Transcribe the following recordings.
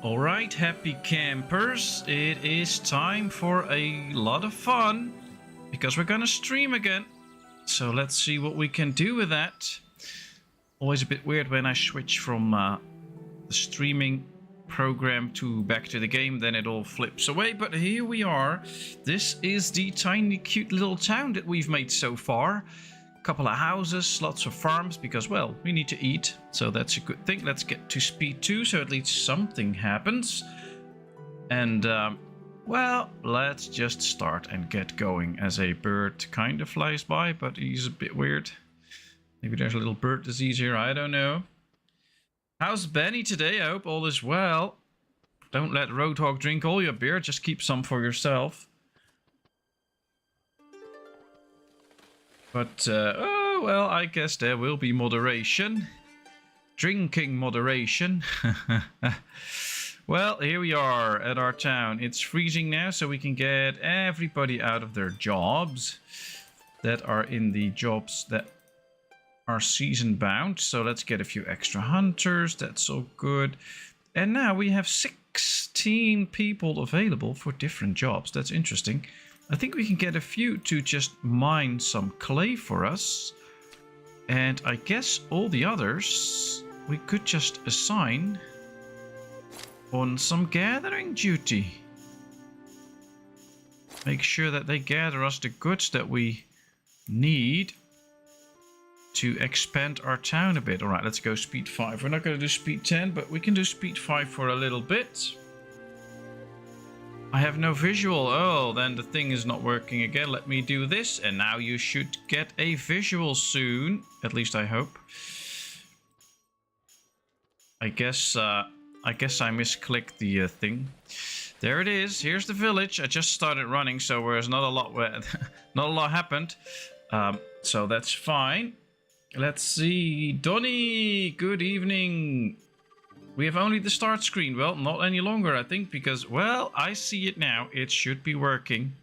Alright, happy campers, it is time for a lot of fun because we're gonna stream again. So let's see what we can do with that. Always a bit weird when I switch from the streaming program to back to the game, then it all flips away. But here we are. This is the tiny cute little town that we've made so far. Couple of houses, lots of farms, because, well, we need to eat, so that's a good thing. Let's get to speed 2, so at least something happens. And, well, let's just start and get going as a bird kind of flies by, but he's a bit weird. Maybe there's a little bird disease here, I don't know. How's Benny today? I hope all is well. Don't let Roadhog drink all your beer, just keep some for yourself. But, oh, well, I guess there will be moderation. Drinking moderation. Well, here we are at our town. It's freezing now, so we can get everybody out of their jobs that are in the jobs that are season bound. So let's get a few extra hunters. That's all good. And now we have 16 people available for different jobs. That's interesting. I think we can get a few to just mine some clay for us. And I guess all the others we could just assign on some gathering duty. Make sure that they gather us the goods that we need to expand our town a bit. Alright, let's go speed 5. We're not going to do speed 10, but we can do speed 5 for a little bit. I have no visual. Oh, then the thing is not working again. Let me do this, and now you should get a visual soon. At least I hope. I guess I misclicked the thing. There it is. Here's the village. I just started running, so there's not a lot not a lot happened. So that's fine. Let's see. Donny, good evening. We have only the start screen. Well, not any longer, I think, because, well, I see it now. It should be working.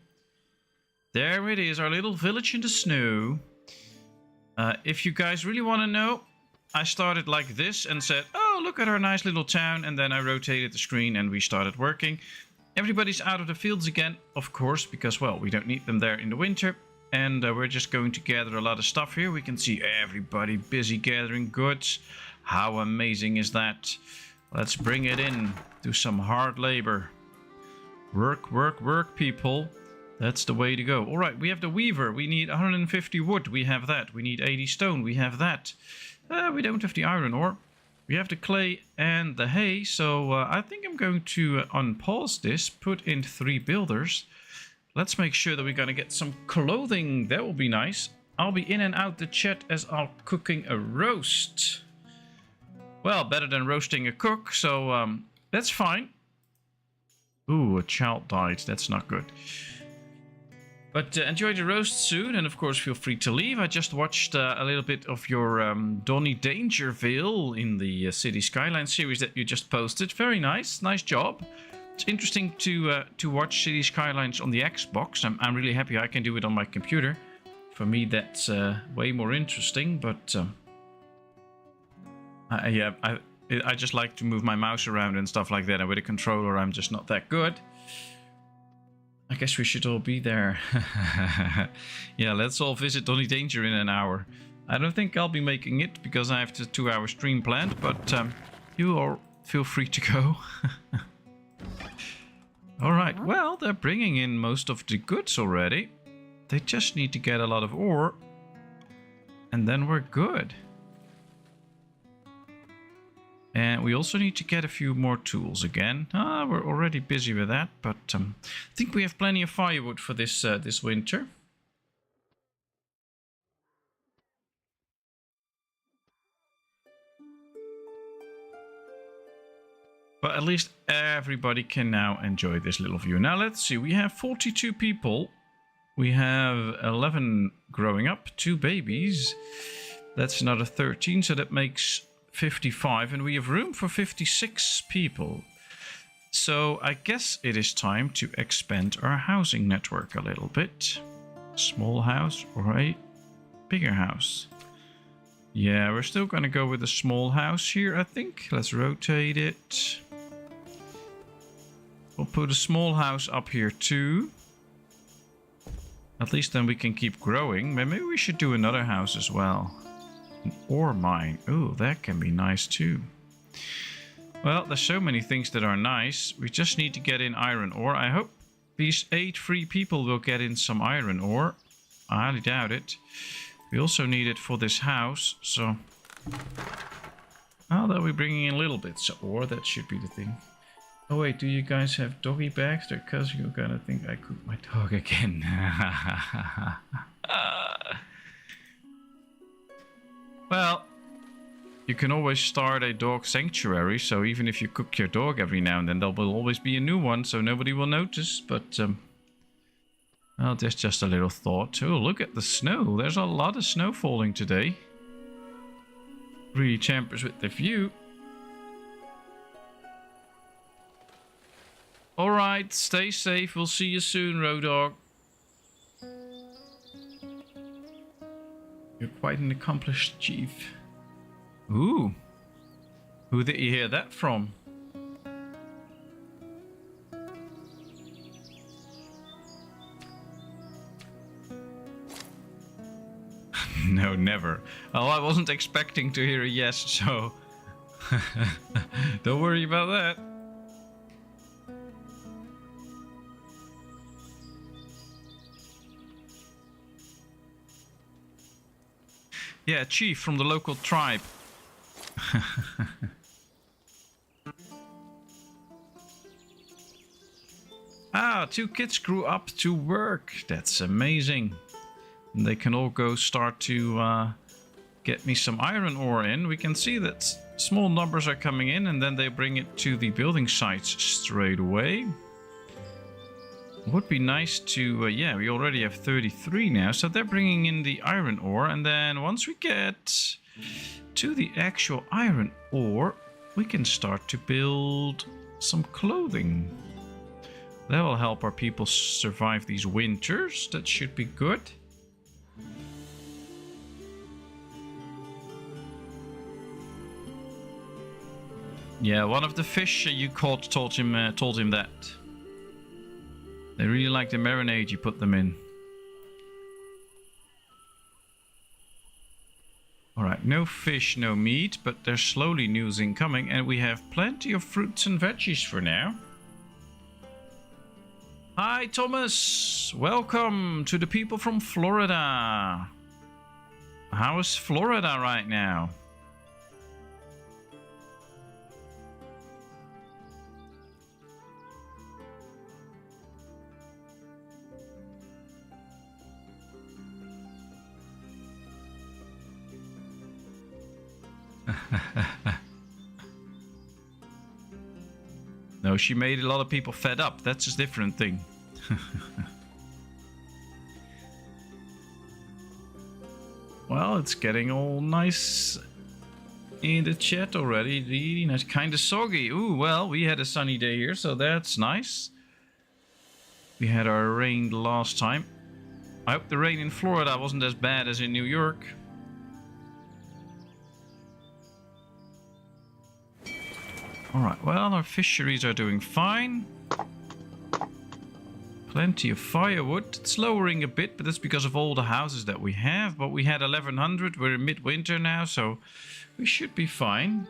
There it is, our little village in the snow. If you guys really want to know, I started like this and said, oh, look at our nice little town. And then I rotated the screen and we started working. Everybody's out of the fields again, of course, because, well, we don't need them there in the winter. And we're just going to gather a lot of stuff here. We can see everybody busy gathering goods. How amazing is that? Let's bring it in. Do some hard labor. Work, work, work, people. That's the way to go. All right, we have the weaver. We need 150 wood. We have that. We need 80 stone. We have that. We don't have the iron ore. We have the clay and the hay. So I think I'm going to unpause this. Put in 3 builders. Let's make sure that we're going to get some clothing. That will be nice. I'll be in and out the chat as I'm cooking a roast. Well, better than roasting a cook, so that's fine. Ooh, a child died. That's not good. But enjoy the roast soon, and of course feel free to leave. I just watched a little bit of your Donny Dangerville in the City Skyline series that you just posted. Very nice. Nice job. It's interesting to watch City Skylines on the Xbox. I'm really happy I can do it on my computer. For me, that's way more interesting, but... yeah, I just like to move my mouse around and stuff like that, and with a controller I'm just not that good. I guess we should all be there. Yeah, let's all visit Donny Danger in an hour. I don't think I'll be making it because I have the 2-hour stream planned, but you all feel free to go. Alright, well, they're bringing in most of the goods already. They just need to get a lot of ore, and then we're good. And we also need to get a few more tools again. We're already busy with that, but I think we have plenty of firewood for this this winter. But at least everybody can now enjoy this little view. Now let's see, we have 42 people. We have 11 growing up, 2 babies. That's another 13, so that makes 55, and we have room for 56 people. So I guess it is time to expand our housing network a little bit. Small house or a bigger house? Yeah, we're still going to go with a small house here, I think. Let's rotate it. We'll put a small house up here too. At least then we can keep growing. Maybe we should do another house as well. An ore mine. Oh, that can be nice too. Well, there's so many things that are nice. We just need to get in iron ore. I hope these 8 free people will get in some iron ore. I highly doubt it. We also need it for this house, so... Well, they'll be bringing in little bits of ore. That should be the thing. Oh wait, do you guys have doggy bags? Because you're gonna think I cooked my dog again. Well... You can always start a dog sanctuary, so even if you cook your dog every now and then, there will always be a new one, so nobody will notice, but... well, there's just a little thought. Oh, look at the snow. There's a lot of snow falling today. Really tampers with the view. Alright, stay safe. We'll see you soon, Road Dog. You're quite an accomplished chief. Ooh. Who did you hear that from? No, never. Oh, I wasn't expecting to hear a yes, so... Don't worry about that. Yeah, chief from the local tribe. Ah, 2 kids grew up to work. That's amazing. And they can all go start to get me some iron ore in. We can see that small numbers are coming in and then they bring it to the building sites straight away. Would be nice to, yeah, we already have 33 now. So they're bringing in the iron ore. And then once we get to the actual iron ore, we can start to build some clothing. That will help our people survive these winters. That should be good. Yeah, one of the fish you caught told him that. They really like the marinade you put them in. Alright, no fish, no meat, but there's slowly news incoming, and we have plenty of fruits and veggies for now. Hi Thomas! Welcome to the people from Florida. How is Florida right now? No, she made a lot of people fed up. That's a different thing. Well, it's getting all nice in the chat already. Really nice. Kind of soggy. Ooh, well, we had a sunny day here, so that's nice. We had our rain last time. I hope the rain in Florida wasn't as bad as in New York. Alright, well, our fisheries are doing fine. Plenty of firewood. It's lowering a bit, but that's because of all the houses that we have. But we had 1100. We're in midwinter now, so we should be fine.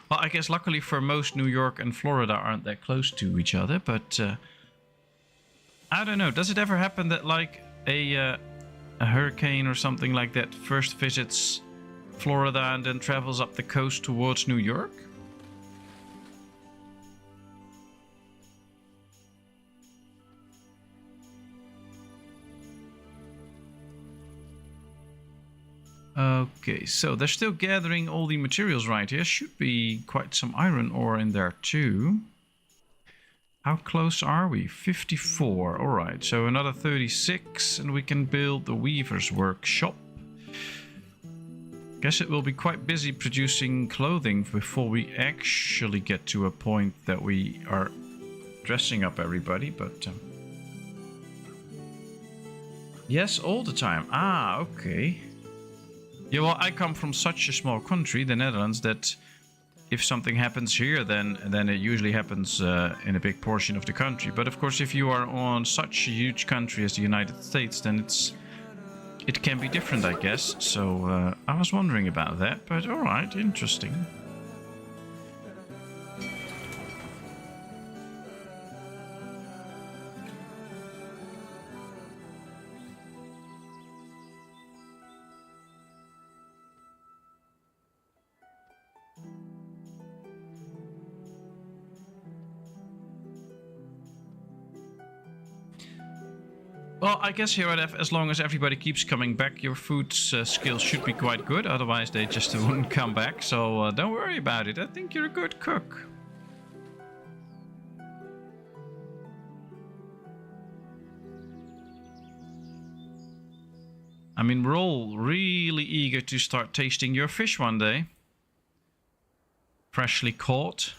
Well, I guess luckily for most, New York and Florida aren't that close to each other, but I don't know. Does it ever happen that like a hurricane or something like that first visits Florida and then travels up the coast towards New York? Okay, so they're still gathering all the materials right here. Should be quite some iron ore in there too. How close are we? 54. Alright, so another 36 and we can build the weaver's workshop. Guess it will be quite busy producing clothing before we actually get to a point that we are dressing up everybody, but Yes, all the time. Ah, okay. Yeah, well, I come from such a small country, the Netherlands, that if something happens here, then it usually happens in a big portion of the country. But of course, if you are on such a huge country as the United States, then it can be different, I guess. So I was wondering about that, but all right, interesting. Well, I guess here at F, as long as everybody keeps coming back, your food skills should be quite good. Otherwise, they just wouldn't come back. So don't worry about it. I think you're a good cook. I mean, we're all really eager to start tasting your fish one day. Freshly caught.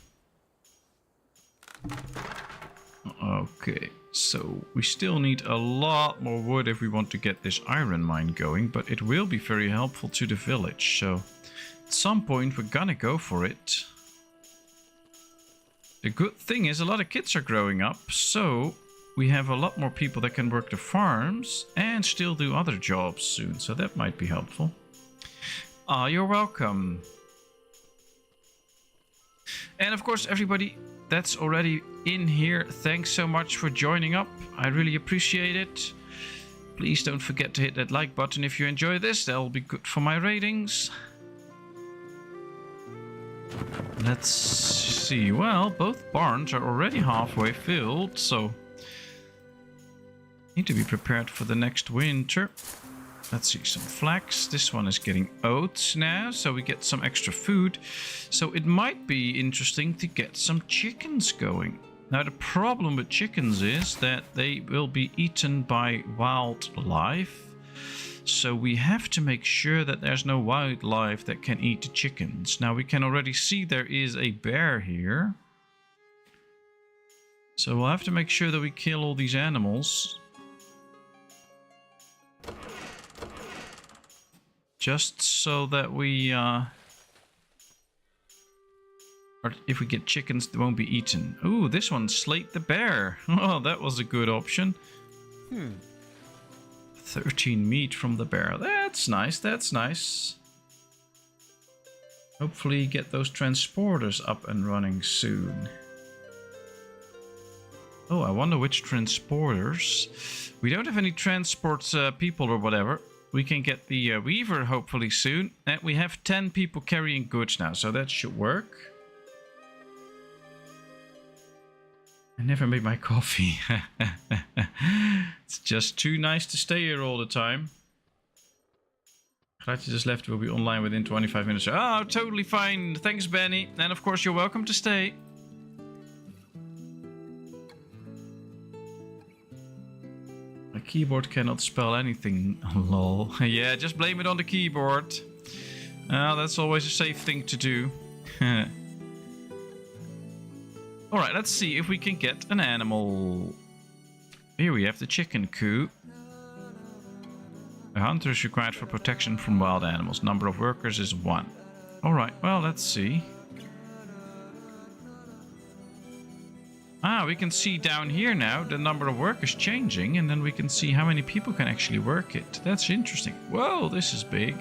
Okay. So we still need a lot more wood if we want to get this iron mine going, but it will be very helpful to the village. So at some point we're gonna go for it. The good thing is a lot of kids are growing up, so we have a lot more people that can work the farms and still do other jobs soon. So that might be helpful. Ah, you're welcome. And of course, everybody that's already in here, thanks so much for joining up. I really appreciate it. Please don't forget to hit that like button if you enjoy this. That'll be good for my ratings. Let's see. Well, both barns are already halfway filled, so need to be prepared for the next winter. Let's see, some flax. This one is getting oats now, so we get some extra food. So it might be interesting to get some chickens going. Now, the problem with chickens is that they will be eaten by wildlife. So we have to make sure that there's no wildlife that can eat the chickens. Now, we can already see there is a bear here. So we'll have to make sure that we kill all these animals. Just so that we, or if we get chickens, they won't be eaten. Ooh, this one, Slate the Bear. Oh, that was a good option. 13 meat from the bear. That's nice, that's nice. Hopefully get those transporters up and running soon. Oh, I wonder which transporters. We don't have any transport people or whatever. We can get the weaver hopefully soon. And we have 10 people carrying goods now, so that should work. I never made my coffee. It's just too nice to stay here all the time. Glad you just left. We'll be online within 25 minutes. Oh, totally fine. Thanks, Benny. And of course, you're welcome to stay. My keyboard cannot spell anything. Lol. Yeah, just blame it on the keyboard. That's always a safe thing to do. Alright, let's see if we can get an animal. Here we have the chicken coop. A hunter is required for protection from wild animals. Number of workers is 1. Alright, well, let's see. Ah, we can see down here now the number of workers changing, and then we can see how many people can actually work it. That's interesting. Whoa, this is big.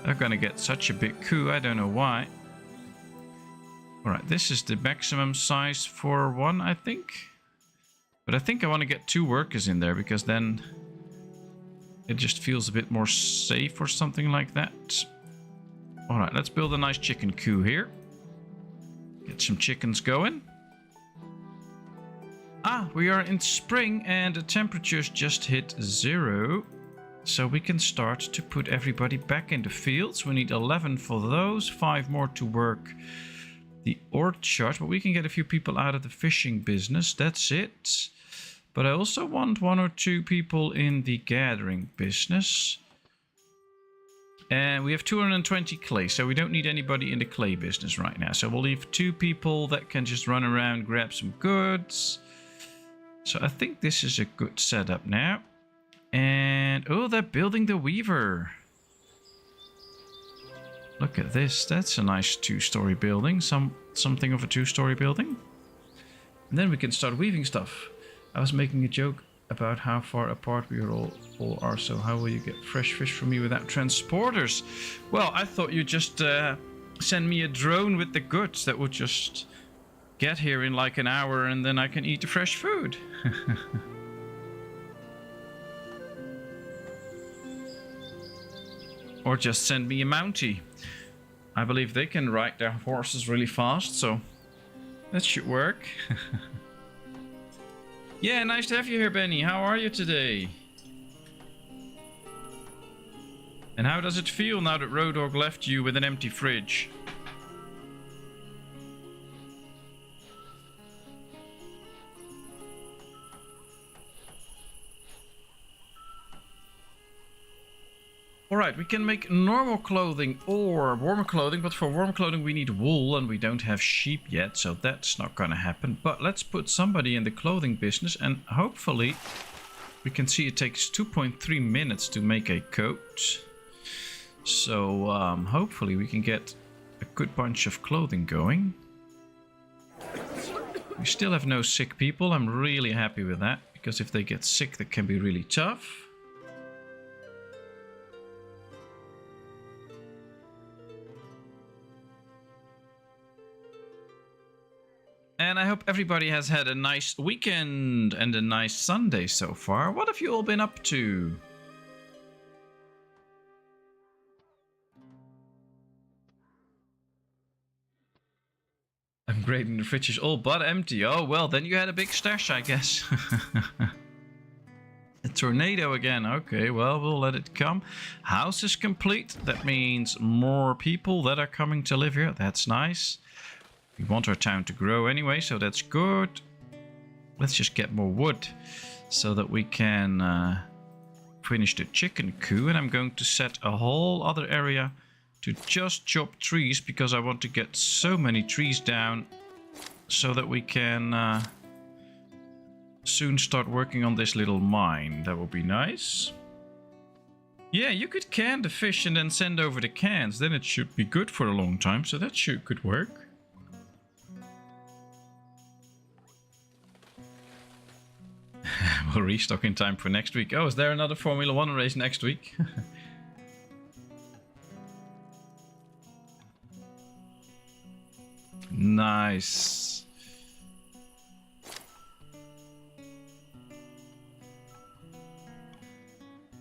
They're gonna get such a big coup, I don't know why. Alright, this is the maximum size for one, I think. But I think I want to get 2 workers in there, because then it just feels a bit more safe or something like that. Alright, let's build a nice chicken coop here. Get some chickens going. Ah, we are in spring and the temperatures just hit 0. So we can start to put everybody back in the fields. We need 11 for those, 5 more to work the orchard. But we can get a few people out of the fishing business, that's it. But I also want 1 or 2 people in the gathering business. And we have 220 clay, so we don't need anybody in the clay business right now. So we'll leave 2 people that can just run around, grab some goods. So I think this is a good setup now. And oh, they're building the weaver. Look at this. That's a nice 2-story building. Something of a 2-story building. And then we can start weaving stuff. I was making a joke about how far apart we all are. So how will you get fresh fish from me without transporters? Well, I thought you'd just send me a drone with the goods that would just get here in like an hour, and then I can eat the fresh food. Or just send me a Mountie. I believe they can ride their horses really fast, so that should work. Yeah, nice to have you here, Benny. How are you today? And how does it feel now that Road Dogg left you with an empty fridge? Alright, we can make normal clothing or warmer clothing, but for warm clothing we need wool and we don't have sheep yet, so that's not gonna happen. But let's put somebody in the clothing business and hopefully we can see it takes 2.3 minutes to make a coat. So hopefully we can get a good bunch of clothing going. We still have no sick people. I'm really happy with that, because if they get sick that can be really tough. And I hope everybody has had a nice weekend and a nice Sunday so far. What have you all been up to? I'm great, and the fridge is all but empty. Oh, well, then you had a big stash, I guess. A tornado again. Okay, well, we'll let it come. House is complete. That means more people that are coming to live here. That's nice. We want our town to grow anyway, so that's good. Let's just get more wood so that we can finish the chicken coop. And I'm going to set a whole other area to just chop trees, because I want to get so many trees down so that we can soon start working on this little mine. That will be nice. Yeah, you could can the fish and then send over the cans. Then it should be good for a long time, so that could work. We'll restock in time for next week. Oh, is there another Formula 1 race next week? Nice.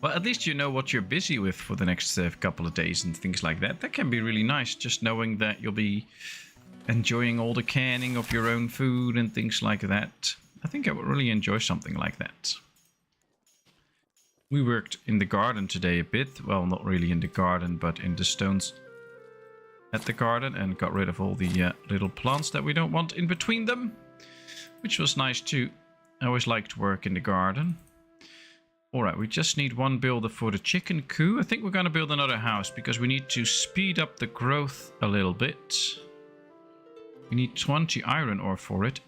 Well, at least you know what you're busy with for the next couple of days and things like that. That can be really nice, just knowing that you'll be enjoying all the canning of your own food and things like that. I think I would really enjoy something like that. We worked in the garden today a bit. Well, not really in the garden, but in the stones at the garden, and got rid of all the little plants that we don't want in between them, which was nice too. I always like to work in the garden. Alright, we just need one builder for the chicken coop. I think we're going to build another house because we need to speed up the growth a little bit. We need 20 iron ore for it.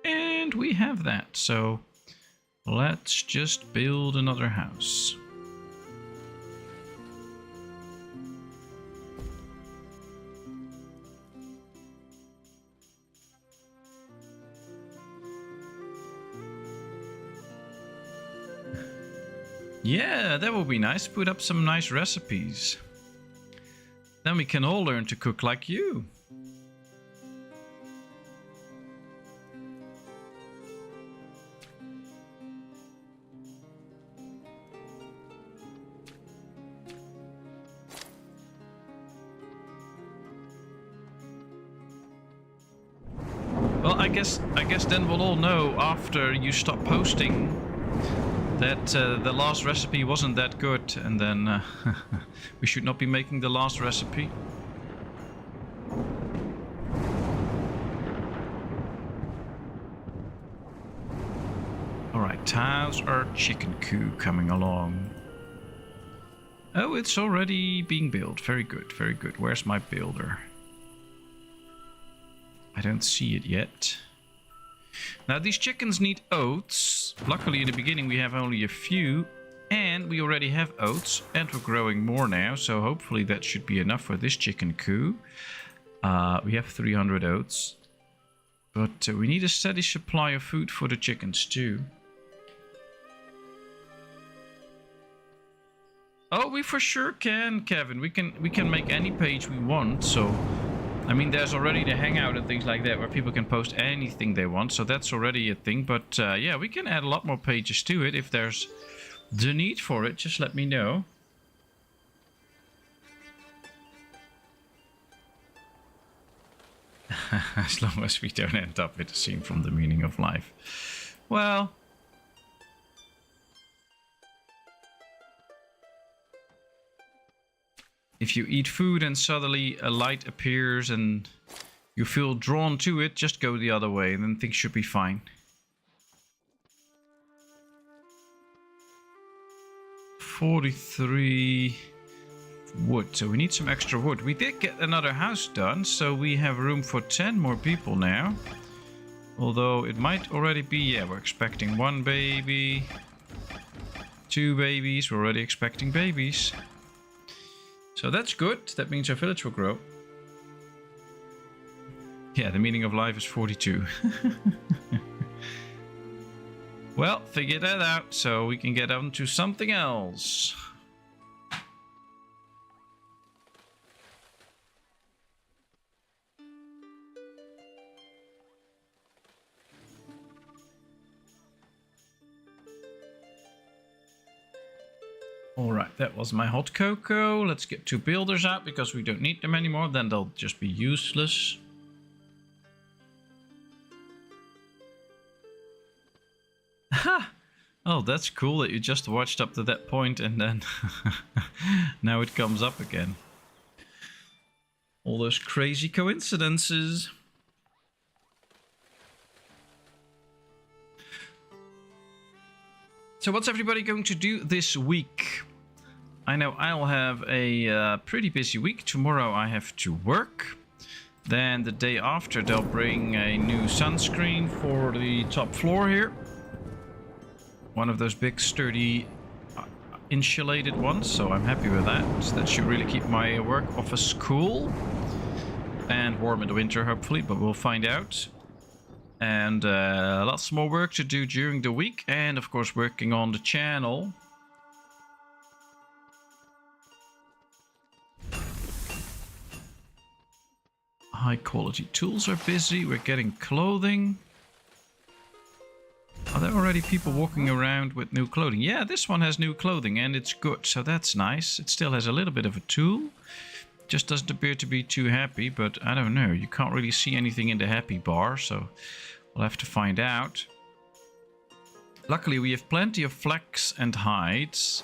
And we have that, so let's just build another house. Yeah, that would be nice. Put up some nice recipes. Then we can all learn to cook like you. Well, I guess then we'll all know after you stop posting that the last recipe wasn't that good, and then we should not be making the last recipe. Alright, how's our chicken coop coming along? Oh, it's already being built. Very good, very good. Where's my builder? I don't see it yet. Now, these chickens need oats. Luckily, in the beginning, we have only a few. And we already have oats, and we're growing more now, so hopefully that should be enough for this chicken coop. We have 300 oats. But we need a steady supply of food for the chickens too. Oh, we for sure can, Kevin. We can make any page we want, so... I mean, there's already the hangout and things like that where people can post anything they want, so that's already a thing. But yeah, we can add a lot more pages to it if there's the need for it. Just let me know. As long as we don't end up with a scene from The Meaning of Life. Well... if you eat food and suddenly a light appears and you feel drawn to it, just go the other way and then things should be fine. 43 wood, so we need some extra wood. We did get another house done, so we have room for 10 more people now. Although it might already be, yeah, we're expecting 1 baby, 2 babies, we're already expecting babies. So that's good. That means our village will grow. Yeah, the meaning of life is 42. Well, figure that out so we can get on to something else. Alright, that was my hot cocoa. Let's get 2 builders out because we don't need them anymore. Then they'll just be useless. Ha! Oh, that's cool that you just watched up to that point and then now it comes up again. All those crazy coincidences. So what's everybody going to do this week? I know I'll have a pretty busy week. Tomorrow I have to work. Then the day after they'll bring a new sunscreen for the top floor here. One of those big sturdy insulated ones, so I'm happy with that. That should really keep my work office cool. And warm in the winter hopefully, but we'll find out. And lots more work to do during the week, and of course working on the channel. High quality tools are busy. We're getting clothing. Are there already people walking around with new clothing? Yeah, this one has new clothing and it's good, so that's nice. It still has a little bit of a tool. Just doesn't appear to be too happy, but I don't know. You can't really see anything in the happy bar, so we'll have to find out. Luckily, we have plenty of flax and hides.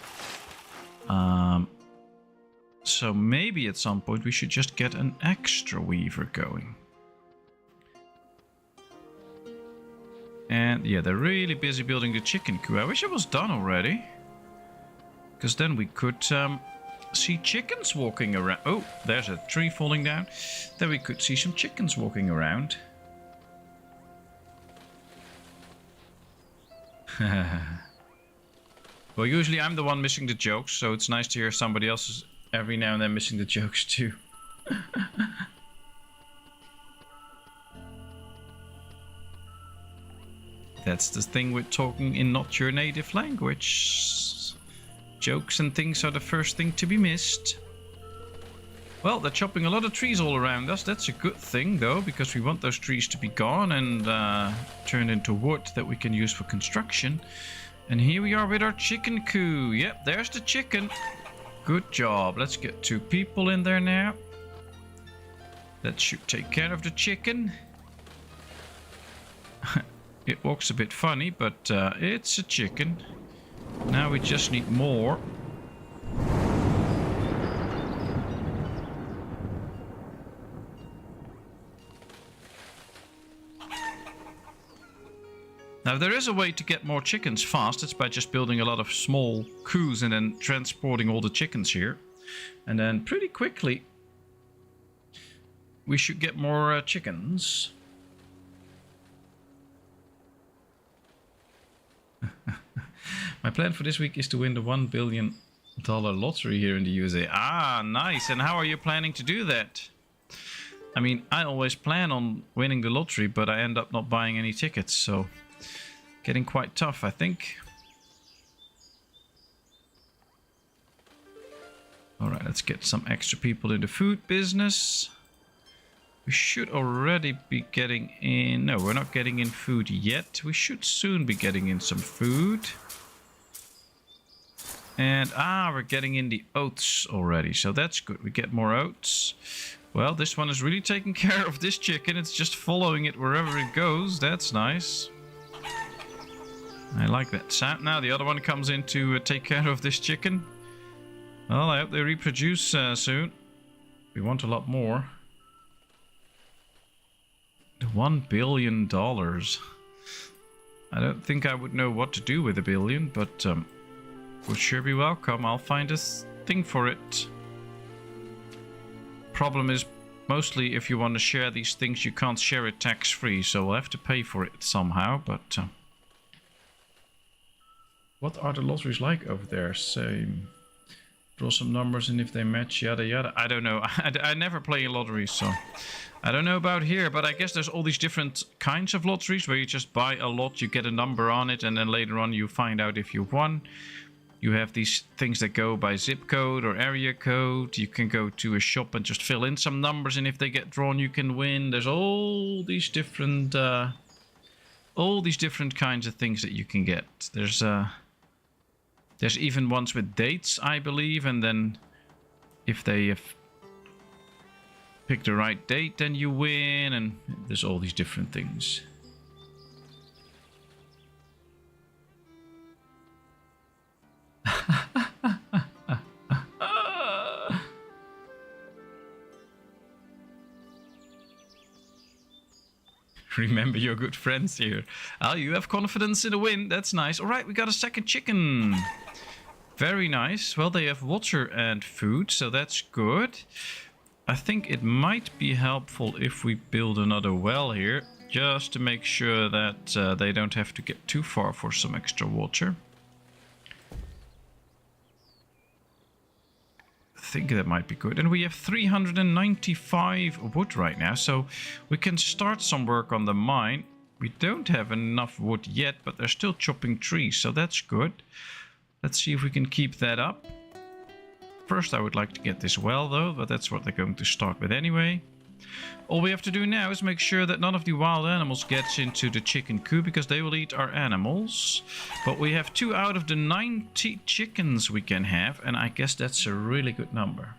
So maybe at some point we should just get an extra weaver going. And yeah, they're really busy building the chicken coop. I wish it was done already. Because then we could... see chickens walking around. Oh, there's a tree falling down. Then we could see some chickens walking around. Well, usually I'm the one missing the jokes, so it's nice to hear somebody else every now and then missing the jokes too. That's the thing with talking in not your native language. Jokes and things are the first thing to be missed. Well, they're chopping a lot of trees all around us. That's a good thing, though, because we want those trees to be gone and turned into wood that we can use for construction. And here we are with our chicken coop. Yep, there's the chicken. Good job. Let's get 2 people in there now. That should take care of the chicken. It walks a bit funny, but it's a chicken. Now we just need more. Now there is a way to get more chickens fast. It's by just building a lot of small coops and then transporting all the chickens here. And then pretty quickly we should get more chickens. My plan for this week is to win the $1 billion lottery here in the USA. Ah, nice. And how are you planning to do that? I mean, I always plan on winning the lottery, but I end up not buying any tickets, so getting quite tough, I think. Alright, let's get some extra people in the food business. We should already be getting in... No, we're not getting in food yet. We should soon be getting in some food. And, we're getting in the oats already, so that's good. We get more oats. Well, this one is really taking care of this chicken. It's just following it wherever it goes. That's nice. I like that sound. Now the other one comes in to take care of this chicken. Well, I hope they reproduce soon. We want a lot more. The $1 billion. I don't think I would know what to do with $1 billion, but would sure be welcome. I'll find a thing for it. Problem is, mostly if you want to share these things, you can't share it tax-free, so we'll have to pay for it somehow, but... what are the lotteries like over there? Same. Draw some numbers, and if they match, yada yada. I don't know. I never play a lottery, so... I don't know about here, but I guess there's all these different kinds of lotteries, where you just buy a lot, you get a number on it, and then later on you find out if you've won. You have these things that go by zip code or area code. You can go to a shop and just fill in some numbers, and if they get drawn, you can win. There's all these different kinds of things that you can get. There's even ones with dates, I believe, and then if they have picked the right date, then you win, and there's all these different things. Remember your good friends here. Oh, you have confidence in a win. That's nice. All right, we got a second chicken. Very nice. Well, they have water and food, so that's good. I think it might be helpful if we build another well here, just to make sure that they don't have to get too far for some extra water. I think that might be good. And we have 395 wood right now, so we can start some work on the mine. We don't have enough wood yet, but they're still chopping trees, so that's good. Let's see if we can keep that up. First, I would like to get this well, though, but that's what they're going to start with anyway. All we have to do now is make sure that none of the wild animals gets into the chicken coop, because they will eat our animals. But we have 2 out of the 90 chickens we can have, and I guess that's a really good number.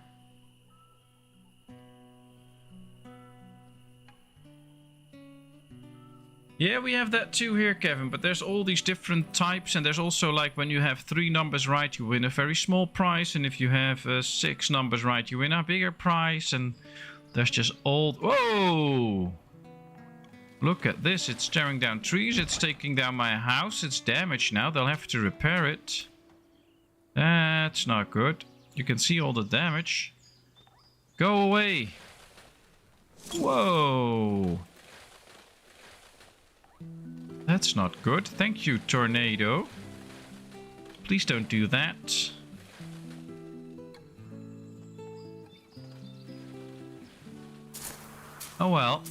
Yeah, we have that too here, Kevin, but there's all these different types, and there's also, like, when you have 3 numbers right, you win a very small prize, and if you have 6 numbers right, you win a bigger prize, and there's just all... Whoa! Look at this, it's tearing down trees, it's taking down my house, it's damaged now, they'll have to repair it. That's not good. You can see all the damage. Go away! Whoa! That's not good. Thank you, tornado. Please don't do that. Oh well.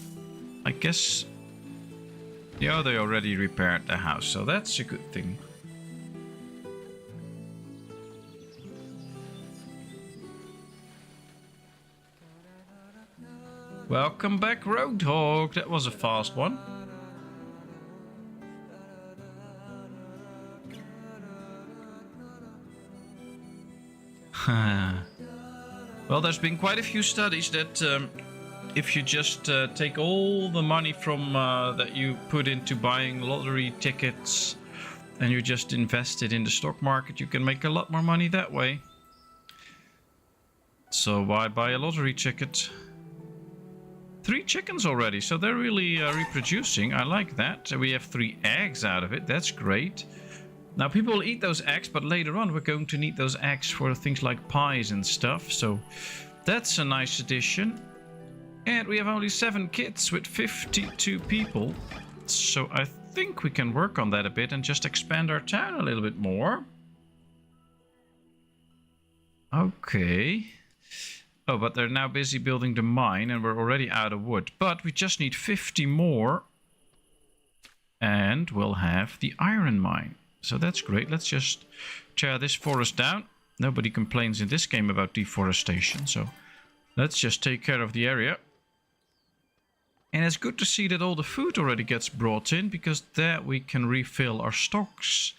I guess... Yeah, they already repaired the house, so that's a good thing. Welcome back, Roadhog. That was a fast one. Well, there's been quite a few studies that if you just take all the money from that you put into buying lottery tickets and you just invest it in the stock market, you can make a lot more money that way. So why buy a lottery ticket? 3 chickens already, so they're really reproducing. I like that. We have 3 eggs out of it. That's great. Now, people will eat those eggs, but later on we're going to need those eggs for things like pies and stuff. So that's a nice addition. And we have only 7 kids with 52 people. So I think we can work on that a bit and just expand our town a little bit more. Okay. Oh, but they're now busy building the mine and we're already out of wood. But we just need 50 more. And we'll have the iron mine. So that's great. Let's just tear this forest down. Nobody complains in this game about deforestation. So let's just take care of the area. And it's good to see that all the food already gets brought in, because there we can refill our stocks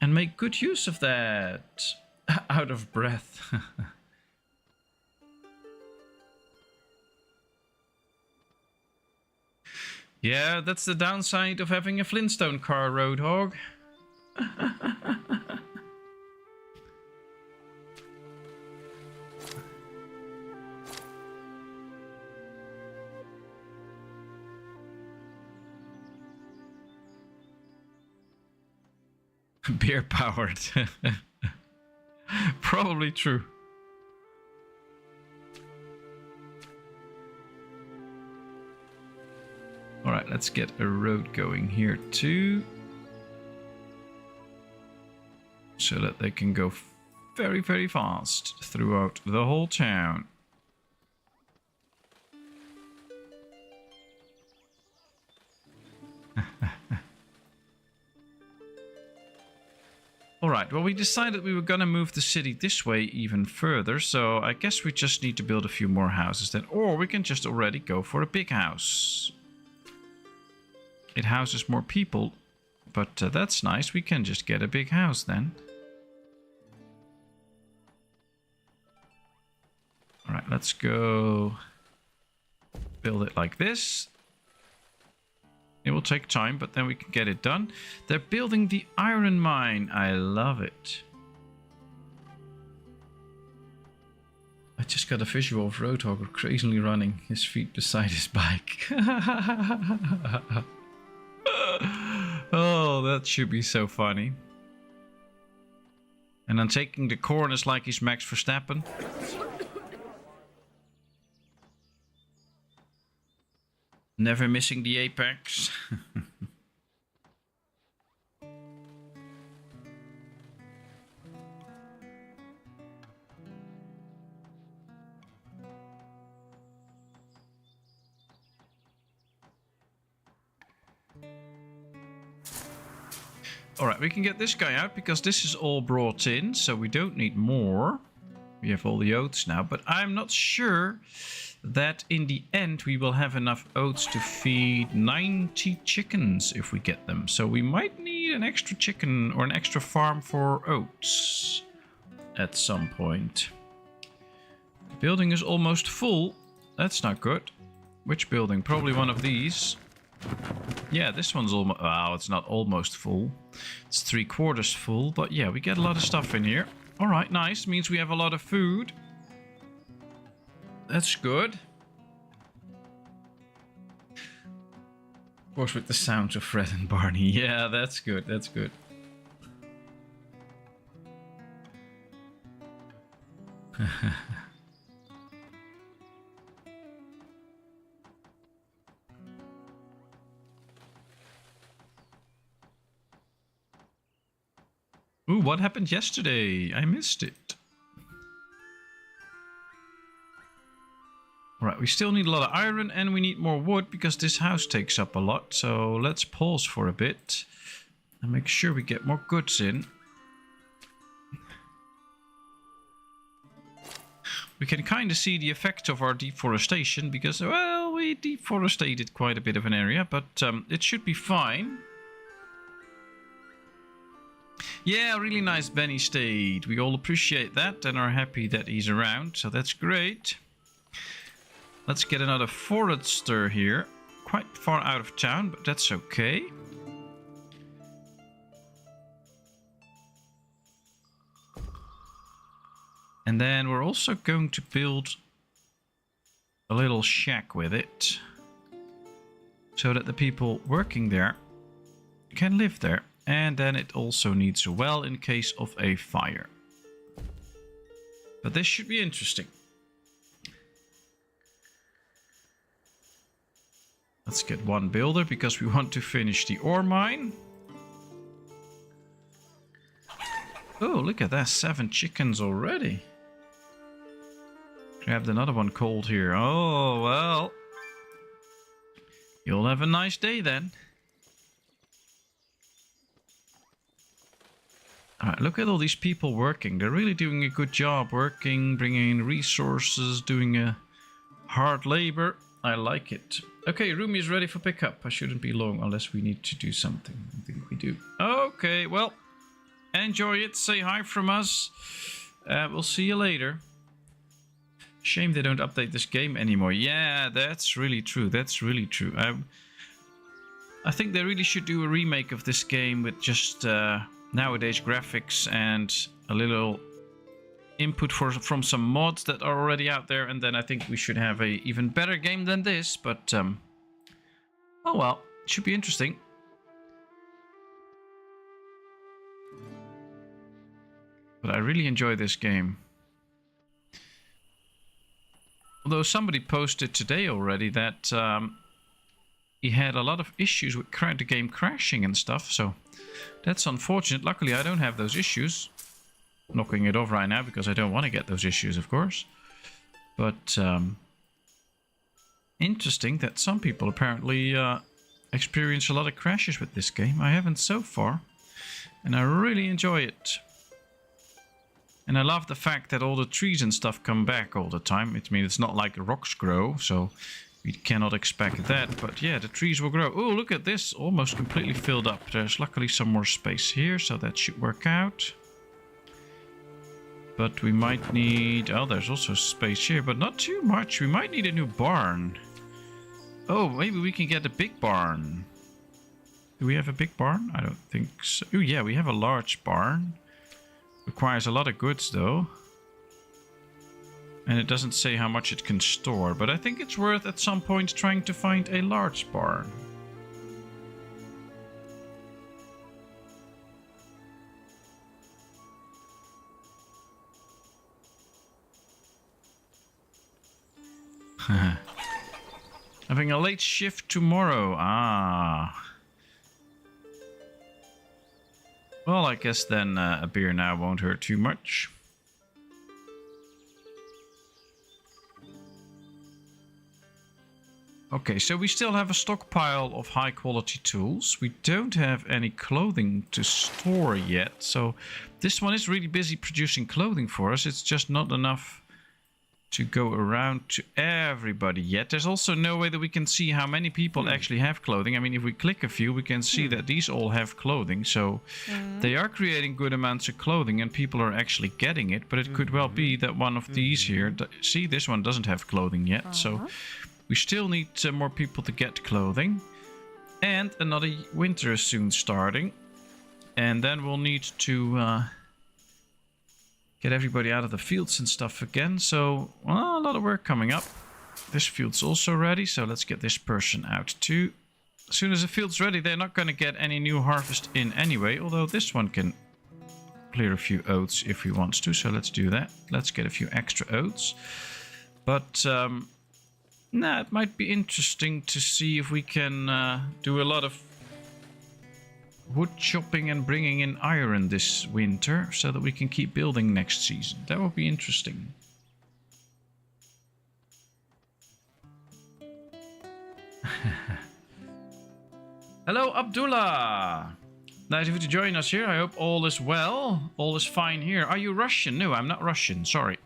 and make good use of that. Out of breath. Yeah, that's the downside of having a Flintstone car, Roadhog. Beer powered. Probably true. Alright, let's get a road going here too. So that they can go very, very fast throughout the whole town. Alright, well, we decided we were gonna move the city this way even further, so I guess we just need to build a few more houses then. Or we can just already go for a big house. It houses more people, but that's nice. We can just get a big house then. Alright, let's go build it like this. It will take time, but then we can get it done. They're building the iron mine. I love it. I just got a visual of Roadhog crazily running his feet beside his bike. Oh, that should be so funny. And then taking the corners like he's Max Verstappen. Never missing the apex. Alright, we can get this guy out because this is all brought in, so we don't need more. We have all the oats now, but I'm not sure that in the end we will have enough oats to feed 90 chickens if we get them. So we might need an extra chicken or an extra farm for oats at some point. The building is almost full. That's not good. Which building? Probably one of these. Yeah, this one's almost... Wow, it's not almost full. It's 3/4 full, but yeah, we get a lot of stuff in here. Alright, nice. Means we have a lot of food. That's good. Of course, with the sounds of Fred and Barney. Yeah, that's good. That's good. Ooh, what happened yesterday? I missed it. Alright, we still need a lot of iron and we need more wood because this house takes up a lot. So let's pause for a bit and make sure we get more goods in. We can kind of see the effect of our deforestation because, well, we deforested quite a bit of an area, but it should be fine. Yeah, really nice Benny stayed. We all appreciate that and are happy that he's around, so that's great. Let's get another forester here. Quite far out of town, but that's okay. And then we're also going to build a little shack with it, so that the people working there can live there. And then it also needs a well in case of a fire. But this should be interesting. Let's get one builder because we want to finish the ore mine. Oh, look at that. 7 chickens already. Grabbed another one cold here. Oh, well. You'll have a nice day then. Alright, look at all these people working. They're really doing a good job working, bringing in resources, doing a hard labor. I like it. Okay, Rumi is ready for pickup. I shouldn't be long unless we need to do something. I think we do. Okay, well, enjoy it. Say hi from us. We'll see you later. Shame they don't update this game anymore. Yeah, that's really true. That's really true. I think they really should do a remake of this game with just nowadays graphics and a little input from some mods that are already out there, and then I think we should have a even better game than this. But oh well, it should be interesting. But I really enjoy this game. Although somebody posted today already that he had a lot of issues with the game crashing and stuff, so that's unfortunate. Luckily, I don't have those issues. Knocking it off right now because I don't want to get those issues, of course. But interesting that some people apparently experience a lot of crashes with this game. I haven't so far, and I really enjoy it. And I love the fact that all the trees and stuff come back all the time. I mean, it's not like rocks grow, so we cannot expect that. But yeah, the trees will grow. Oh, look at this. Almost completely filled up. There's luckily some more space here, so that should work out. But we might need... Oh, there's also space here, but not too much. We might need a new barn. Oh, maybe we can get a big barn. Do we have a big barn? I don't think so. Oh, yeah, we have a large barn. Requires a lot of goods, though. And it doesn't say how much it can store, but I think it's worth at some point trying to find a large barn. Having a late shift tomorrow. Ah. Well, I guess then a beer now won't hurt too much. Okay, so we still have a stockpile of high quality tools. We don't have any clothing to store yet. So this one is really busy producing clothing for us. It's just not enough to go around to everybody yet. There's also no way that we can see how many people actually have clothing. I mean, if we click a few, we can see that these all have clothing. So they are creating good amounts of clothing and people are actually getting it. But it could well be that one of these here, see, this one doesn't have clothing yet. So we still need more people to get clothing. And another winter is soon starting. And then we'll need to get everybody out of the fields and stuff again. So, well, a lot of work coming up. This field's also ready, so let's get this person out too. As soon as the field's ready, they're not going to get any new harvest in anyway. Although this one can clear a few oats if he wants to. So let's do that. Let's get a few extra oats. But, nah, it might be interesting to see if we can do a lot of wood chopping and bringing in iron this winter so that we can keep building next season. That would be interesting. Hello, Abdullah. Nice of you to join us here. I hope all is well. All is fine here. Are you Russian? No, I'm not Russian. Sorry.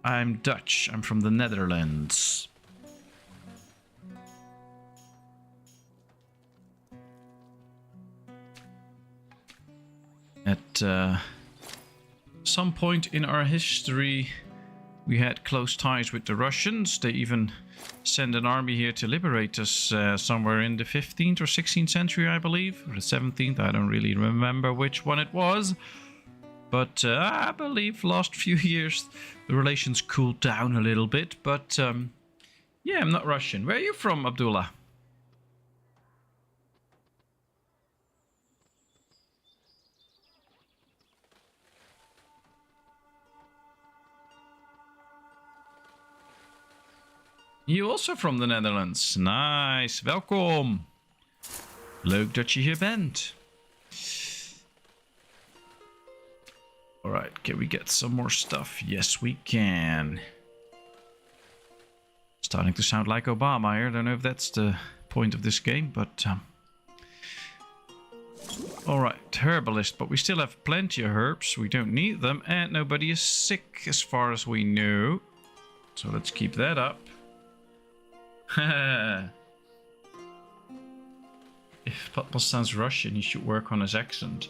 I'm Dutch. I'm from the Netherlands. At some point in our history, we had close ties with the Russians. They even sent an army here to liberate us somewhere in the 15th or 16th century, I believe. Or the 17th, I don't really remember which one it was. But I believe last few years the relations cooled down a little bit. But yeah, I'm not Russian. Where are you from, Abdullah? You also from the Netherlands. Nice. Welkom. Leuk dat je hier bent. Alright, can we get some more stuff? Yes, we can. Starting to sound like Obama here. I don't know if that's the point of this game, but... Alright, herbalist, but we still have plenty of herbs. We don't need them, and nobody is sick as far as we know. So let's keep that up. If Patmos sounds Russian, he should work on his accent.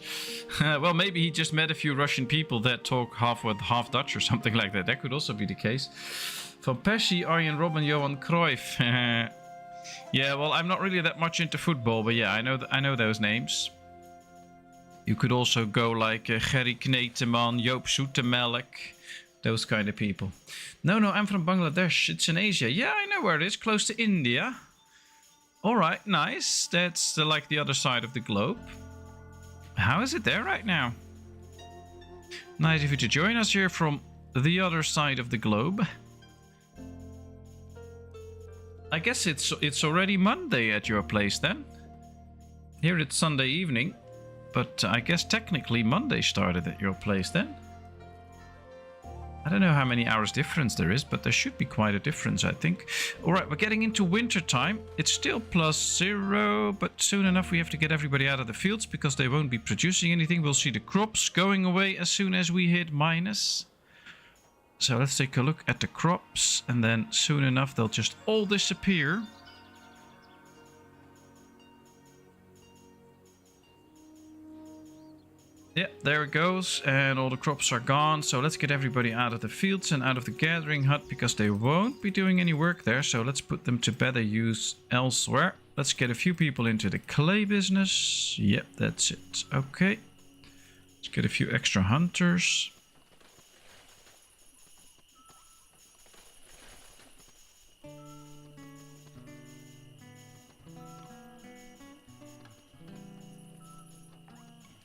Well, maybe he just met a few Russian people that talk half Dutch or something like that. That could also be the case. Van Persie, Arjen Robben, Johan Cruyff. Yeah, well, I'm not really that much into football, but yeah, I know those names. You could also go like Gerry Kneteman, Joop Zoetemelk, those kind of people. No, I'm from Bangladesh. It's in Asia. Yeah, I know where it is, close to India. All right, nice. That's like the other side of the globe. How is it there right now? Nice of you to join us here from the other side of the globe. I guess it's already Monday at your place then. Here it's Sunday evening. But I guess technically Monday started at your place then. I don't know how many hours difference there is, but there should be quite a difference, I think. Alright, we're getting into winter time. It's still +0, but soon enough we have to get everybody out of the fields because they won't be producing anything. We'll see the crops going away as soon as we hit minus. So let's take a look at the crops, and then soon enough they'll just all disappear. Yeah, there it goes, and all the crops are gone. So let's get everybody out of the fields and out of the gathering hut because they won't be doing any work there. So let's put them to better use elsewhere. Let's get a few people into the clay business. Yep, that's it. Okay. Let's get a few extra hunters.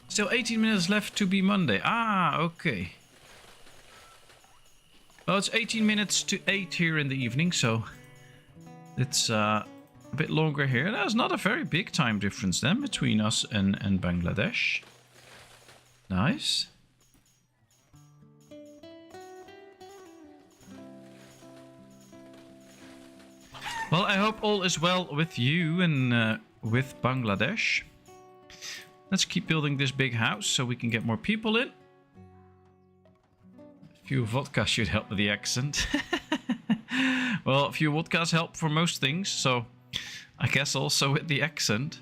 Still 18 minutes left to be Monday. Ah, okay. Well, it's 18 minutes to 8 here in the evening, so it's a bit longer here. That's not a very big time difference then between us and Bangladesh. Nice. Well, I hope all is well with you and with Bangladesh. Let's keep building this big house so we can get more people in. A few vodka should help with the accent. Well, a few vodkas help for most things, so I guess also with the accent.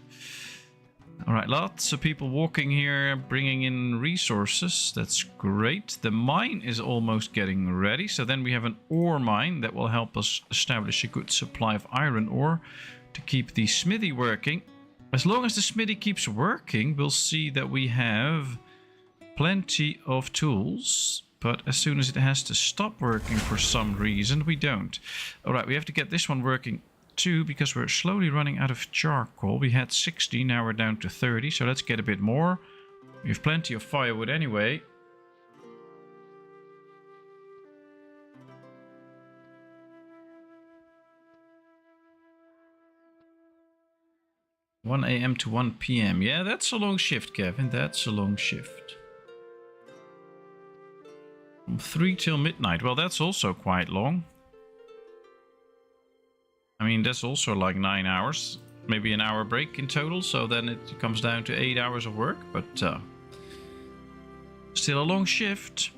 Alright, lots of people walking here, bringing in resources. That's great. The mine is almost getting ready, so then we have an ore mine that will help us establish a good supply of iron ore to keep the smithy working. As long as the smithy keeps working, we'll see that we have plenty of tools. But as soon as it has to stop working for some reason, we don't. Alright, we have to get this one working too, because we're slowly running out of charcoal. We had 60, now we're down to 30, so let's get a bit more. We have plenty of firewood anyway. (1 AM to 1 PM). Yeah, that's a long shift, Kevin. That's a long shift. From 3 till midnight. Well, that's also quite long. I mean, that's also like 9 hours. Maybe an hour break in total. So then it comes down to 8 hours of work. But still a long shift.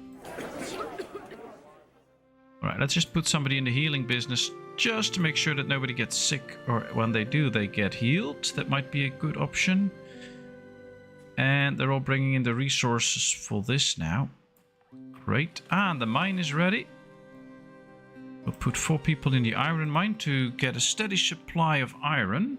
Alright, let's just put somebody in the healing business. Just to make sure that nobody gets sick, or when they do, they get healed. That might be a good option. And they're all bringing in the resources for this now. Great. Ah, and the mine is ready. We'll put 4 people in the iron mine to get a steady supply of iron.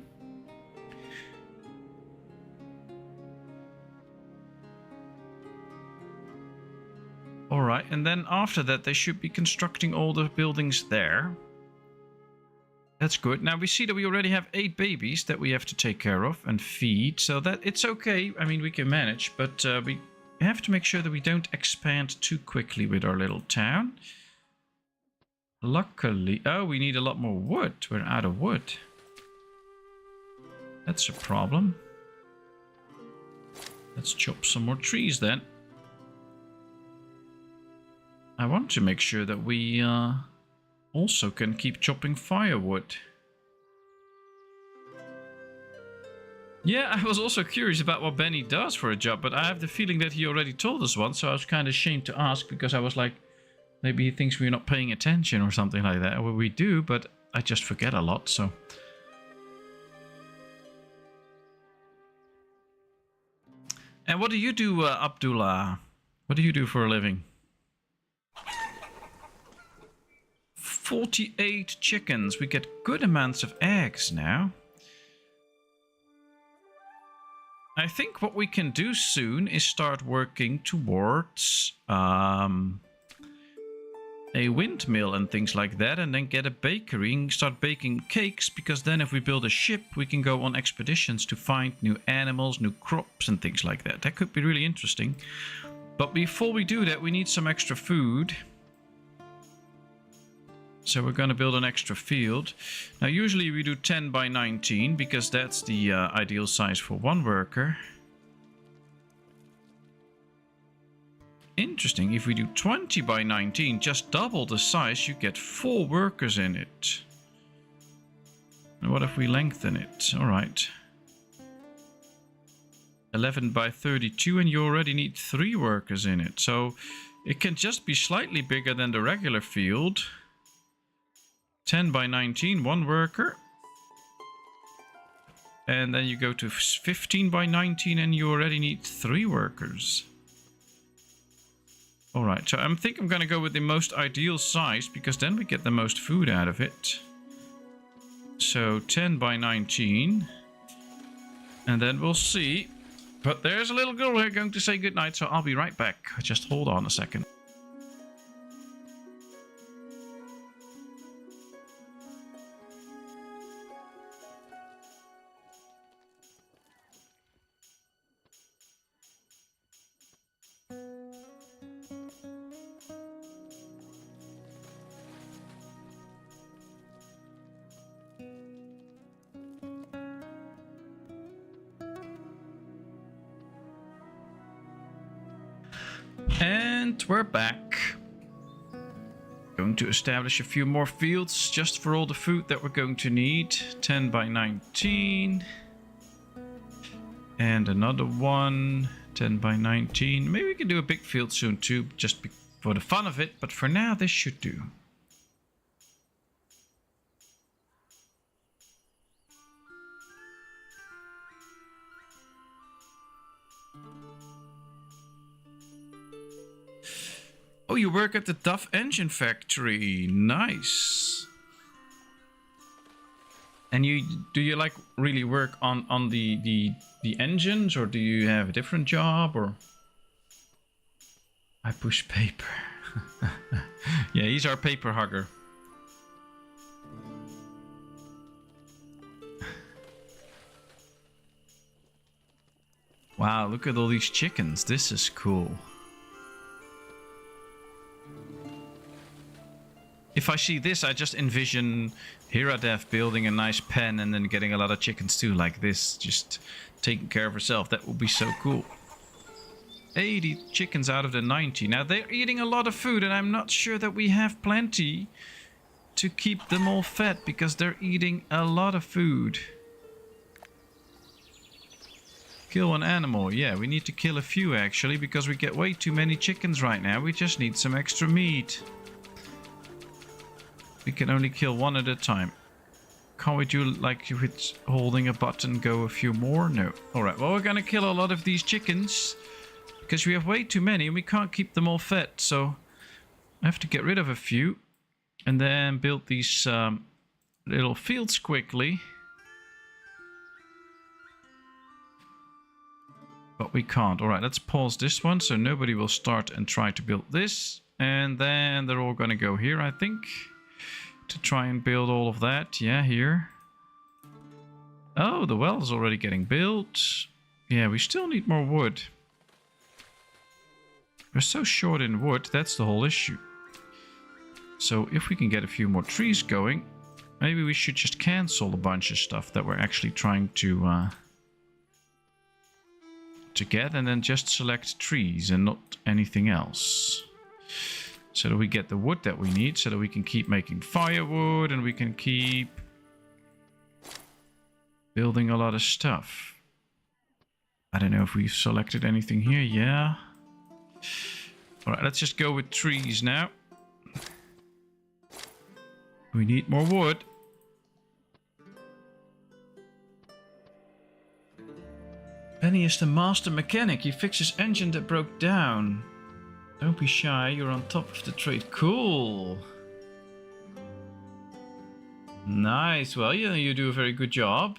Alright, and then after that they should be constructing all the buildings there. That's good. Now we see that we already have 8 babies that we have to take care of and feed. So that it's okay. I mean, we can manage, but we have to make sure that we don't expand too quickly with our little town. Luckily... Oh, we need a lot more wood. We're out of wood. That's a problem. Let's chop some more trees then. I want to make sure that we also can keep chopping firewood. Yeah, I was also curious about what Benny does for a job, but I have the feeling that he already told us once, so I was kind of ashamed to ask because I was like, maybe he thinks we're not paying attention or something like that. Well, we do, but I just forget a lot, so... And what do you do, Abdullah? What do you do for a living? 48 chickens. We get good amounts of eggs now. I think what we can do soon is start working towards a windmill and things like that, and then get a bakery and start baking cakes, because then if we build a ship, we can go on expeditions to find new animals, new crops and things like that. That could be really interesting. But before we do that, we need some extra food. So we're going to build an extra field. Now usually we do 10 by 19 because that's the ideal size for one worker. Interesting, if we do 20 by 19, just double the size, you get 4 workers in it. And what if we lengthen it? Alright. 11 by 32 and you already need 3 workers in it. So it can just be slightly bigger than the regular field. 10 by 19, 1 worker. And then you go to 15 by 19 and you already need 3 workers. Alright, so I think I'm going to go with the most ideal size, because then we get the most food out of it. So 10 by 19. And then we'll see. But there's a little girl here going to say goodnight, so I'll be right back. Just hold on a second. And we're back. Going to establish a few more fields just for all the food that we're going to need. 10 by 19. And another one. 10 by 19. Maybe we can do a big field soon too, just for the fun of it. But for now, this should do. Oh, you work at the Duff Engine Factory. Nice. And do you like really work on the engines, or do you have a different job, or? I push paper. Yeah, he's our paper hugger. Wow, look at all these chickens. This is cool. If I see this, I just envision Hiradev building a nice pen and then getting a lot of chickens too, like this, just taking care of herself. That would be so cool. 80 chickens out of the 90. Now they're eating a lot of food, and I'm not sure that we have plenty to keep them all fed, because they're eating a lot of food. Kill an animal. Yeah, we need to kill a few actually, because we get way too many chickens right now. We just need some extra meat. We can only kill one at a time. Can't we do, like, if it's holding a button, go a few more? No. Alright, well, we're gonna kill a lot of these chickens, because we have way too many and we can't keep them all fed. So I have to get rid of a few and then build these little fields quickly. But we can't. Alright, let's pause this one so nobody will start and try to build this. And then they're all gonna go here, I think. To try and build all of that. Yeah, here. Oh, the well is already getting built. Yeah, we still need more wood. We're so short in wood, that's the whole issue. So if we can get a few more trees going, maybe we should just cancel a bunch of stuff that we're actually trying to get, and then just select trees and not anything else. So that we get the wood that we need, so that we can keep making firewood and we can keep building a lot of stuff. I don't know if we've selected anything here. Yeah. Alright, let's just go with trees now. We need more wood. Benny is the master mechanic. He fixes engine that broke down. Don't be shy, you're on top of the trade. Cool. Nice. Well, you do a very good job.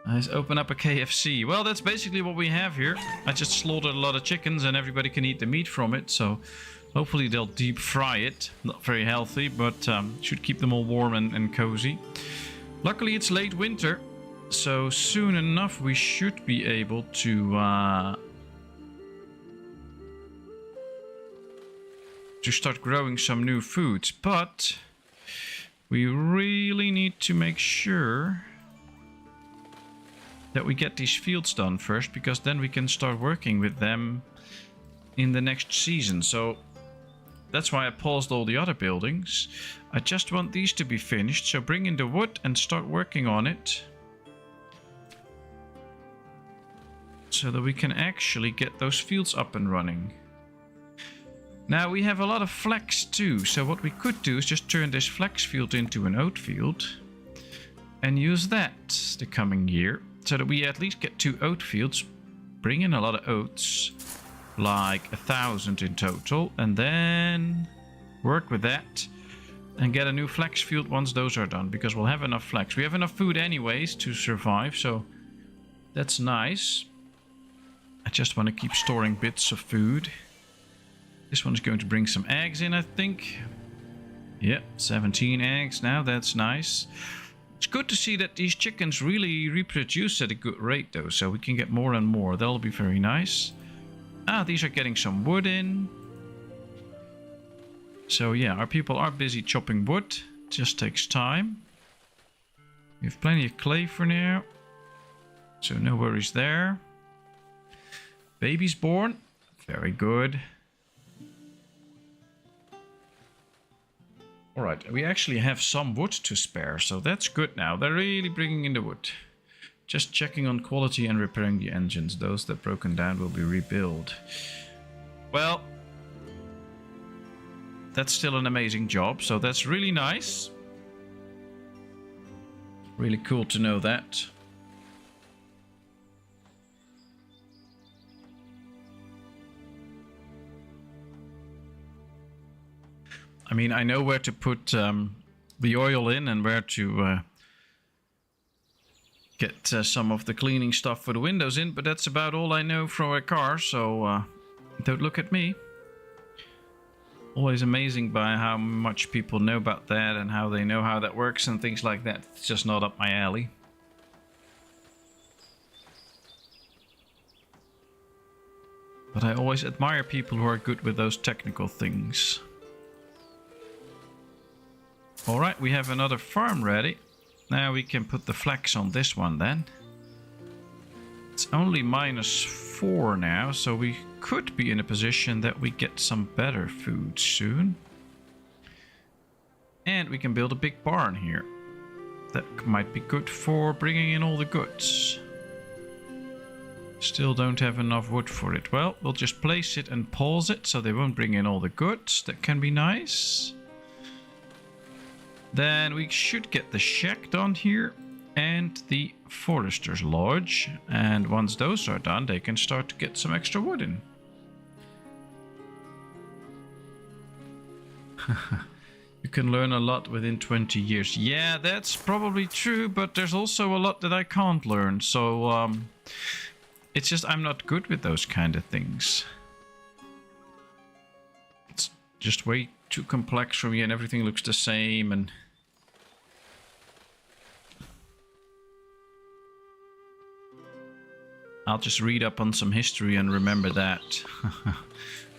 Let's open up a KFC. Well, that's basically what we have here. I just slaughtered a lot of chickens and everybody can eat the meat from it. So hopefully they'll deep fry it. Not very healthy, but should keep them all warm and cozy. Luckily, it's late winter. So soon enough, we should be able to start growing some new foods. But we really need to make sure that we get these fields done first, because then we can start working with them in the next season. So that's why I paused all the other buildings. I just want these to be finished, so bring in the wood and start working on it, so that we can actually get those fields up and running. Now we have a lot of flax too, so what we could do is just turn this flax field into an oat field and use that the coming year, so that we at least get 2 oat fields, bring in a lot of oats, like 1,000 in total, and then work with that and get a new flax field once those are done, because we'll have enough flax. We have enough food anyways to survive, so that's nice. I just want to keep storing bits of food. This one's going to bring some eggs in, I think. Yep, 17 eggs now, that's nice. It's good to see that these chickens really reproduce at a good rate though, so we can get more and more. That'll be very nice. Ah, these are getting some wood in. So yeah, our people are busy chopping wood. It just takes time. We have plenty of clay for now, so no worries there. Baby's born. Very good. Alright, we actually have some wood to spare, so that's good now. They're really bringing in the wood. Just checking on quality and repairing the engines. Those that broken down will be rebuilt. Well, that's still an amazing job, so that's really nice. Really cool to know that. I mean, I know where to put the oil in and where to get some of the cleaning stuff for the windows in, but that's about all I know from a car, so don't look at me. Always amazing by how much people know about that and how they know how that works and things like that. It's just not up my alley. But I always admire people who are good with those technical things. Alright, we have another farm ready. Now we can put the flax on this one then. It's only -4 now, so we could be in a position that we get some better food soon. And we can build a big barn here. That might be good for bringing in all the goods. Still don't have enough wood for it. Well, we'll just place it and pause it so they won't bring in all the goods. That can be nice. Then we should get the shack done here and the forester's lodge. And once those are done, they can start to get some extra wood in. You can learn a lot within 20 years. Yeah, that's probably true, but there's also a lot that I can't learn. So it's just I'm not good with those kind of things. It's just way too complex for me and everything looks the same, and I'll just read up on some history and remember that.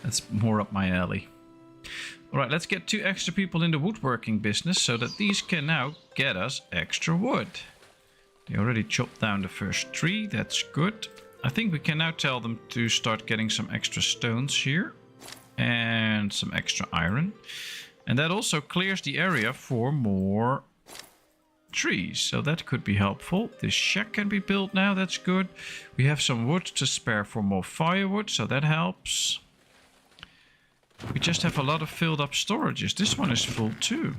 That's more up my alley. Alright, let's get 2 extra people in the woodworking business so that these can now get us extra wood. They already chopped down the first tree, that's good. I think we can now tell them to start getting some extra stones here. And some extra iron. And that also clears the area for more trees. So that could be helpful. This shack can be built now, that's good. We have some wood to spare for more firewood, so that helps. We just have a lot of filled up storages. This one is full too.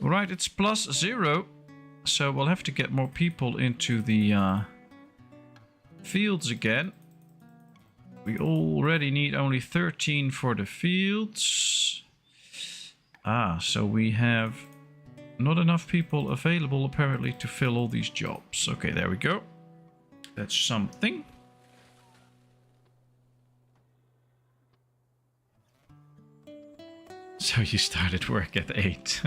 Alright, it's +0. So we'll have to get more people into the fields again. We already need only 13 for the fields. So we have not enough people available apparently to fill all these jobs. Okay, there we go. That's something. So you started work at 8.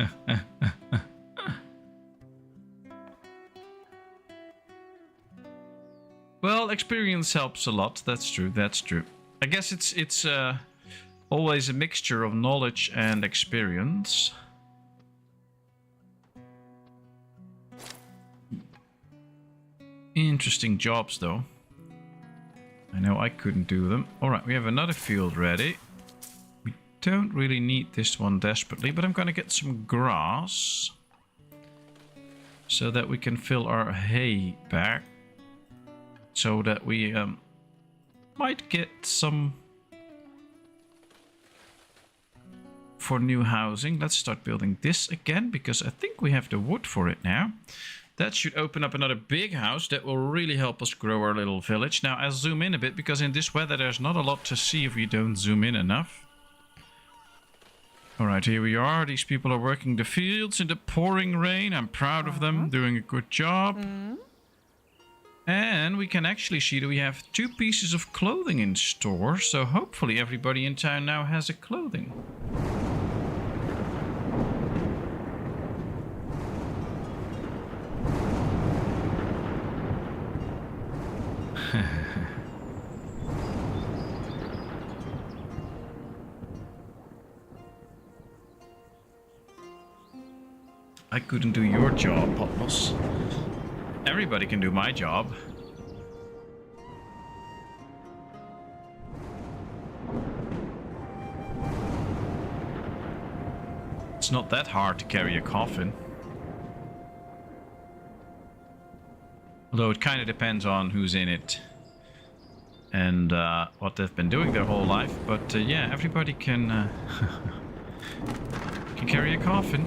Well, experience helps a lot. That's true. That's true. I guess it's always a mixture of knowledge and experience. Interesting jobs, though. I know I couldn't do them. All right, we have another field ready. We don't really need this one desperately, but I'm going to get some grass so that we can fill our hay back. So that we might get some for new housing. Let's start building this again, because I think we have the wood for it now. That should open up another big house that will really help us grow our little village. Now I'll zoom in a bit, because in this weather there's not a lot to see if we don't zoom in enough. Alright, here we are. These people are working the fields in the pouring rain. I'm proud of them, doing a good job. And we can actually see that we have 2 pieces of clothing in store. So hopefully everybody in town now has a clothing. I couldn't do your job, Patmos. Everybody can do my job. It's not that hard to carry a coffin. Although it kind of depends on who's in it and what they've been doing their whole life. But yeah, everybody can can carry a coffin.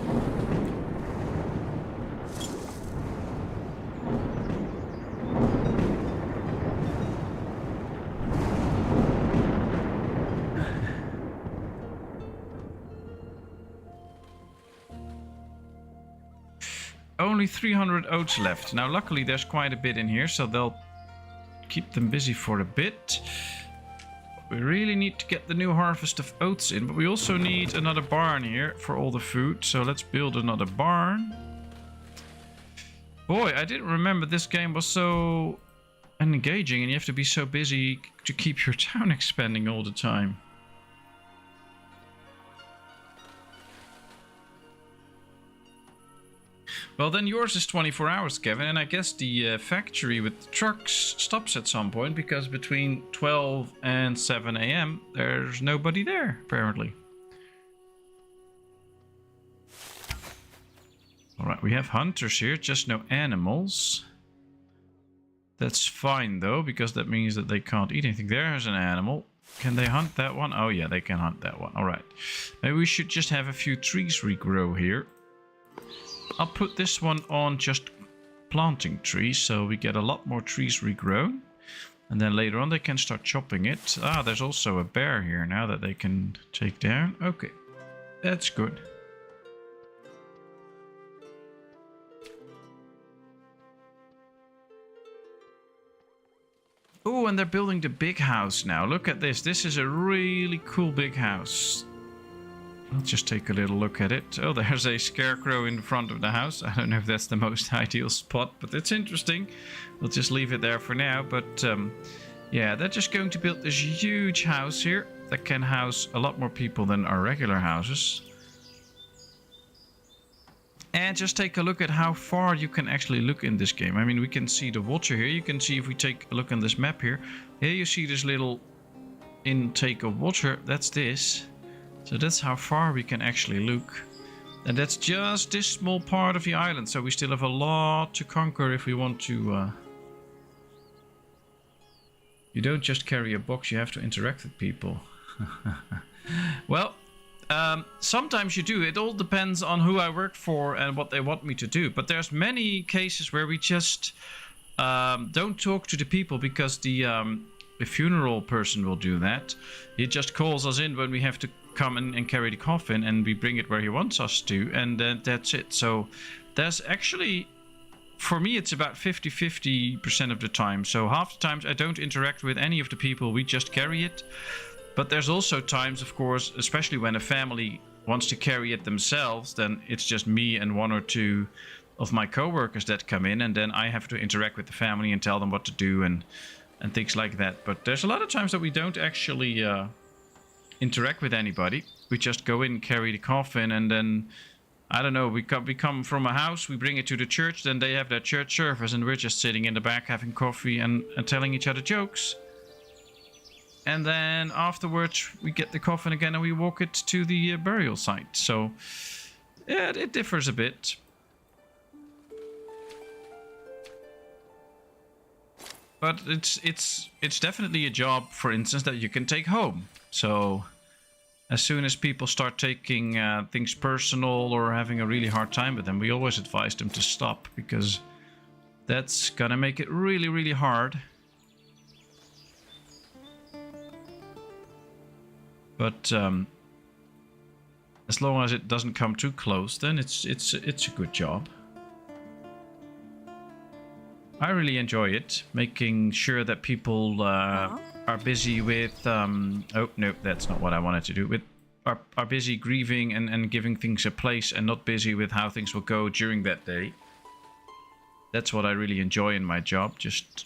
Only 300 oats left. Now luckily there's quite a bit in here, so they'll keep them busy for a bit. We really need to get the new harvest of oats in, but we also need another barn here for all the food, so let's build another barn. Boy, I didn't remember this game was so engaging and you have to be so busy to keep your town expanding all the time. Well, then yours is 24 hours, Kevin, and I guess the factory with the trucks stops at some point, because between 12 and 7 AM, there's nobody there, apparently. Alright, we have hunters here, just no animals. That's fine, though, because that means that they can't eat anything. There's an animal. Can they hunt that one? Oh, yeah, they can hunt that one. Alright. Maybe we should just have a few trees regrow here. I'll put this one on just planting trees, so we get a lot more trees regrown. And then later on they can start chopping it. Ah, there's also a bear here now that they can take down. Okay, that's good. Oh, and they're building the big house now. Look at this. This is a really cool big house. I'll just take a little look at it. Oh, there's a scarecrow in front of the house. I don't know if that's the most ideal spot, but it's interesting. We'll just leave it there for now. But yeah, they're just going to build this huge house here. that can house a lot more people than our regular houses. And just take a look at how far you can actually look in this game. I mean, we can see the water here. You can see if we take a look on this map here. Here you see this little intake of water. That's this. So that's how far we can actually look. And that's just this small part of the island. So we still have a lot to conquer if we want to... You don't just carry a box, you have to interact with people. Well... sometimes you do. It all depends on who I work for and what they want me to do. But there's many cases where we just don't talk to the people because the funeral person will do that. He just calls us in when we have to come in and carry the coffin, and we bring it where he wants us to, and that's it. So there's actually, for me, it's about 50-50% of the time. So half the times I don't interact with any of the people, we just carry it. But there's also times, of course, especially when a family wants to carry it themselves, then it's just me and one or two of my co-workers that come in, and then I have to interact with the family and tell them what to do and things like that. But there's a lot of times that we don't actually interact with anybody. We just go in, carry the coffin, and then, I don't know, we come from a house, we bring it to the church, then they have their church service, and we're just sitting in the back having coffee and telling each other jokes. And then afterwards, we get the coffin again and we walk it to the burial site. So, yeah, it differs a bit. But it's definitely a job, for instance, that you can take home. So, as soon as people start taking things personal or having a really hard time with them, we always advise them to stop, because that's gonna make it really, really hard. But as long as it doesn't come too close, then it's a good job. I really enjoy it, making sure that people are busy with... oh, no, that's not what I wanted to do. Are busy grieving and giving things a place, and not busy with how things will go during that day. That's what I really enjoy in my job, just...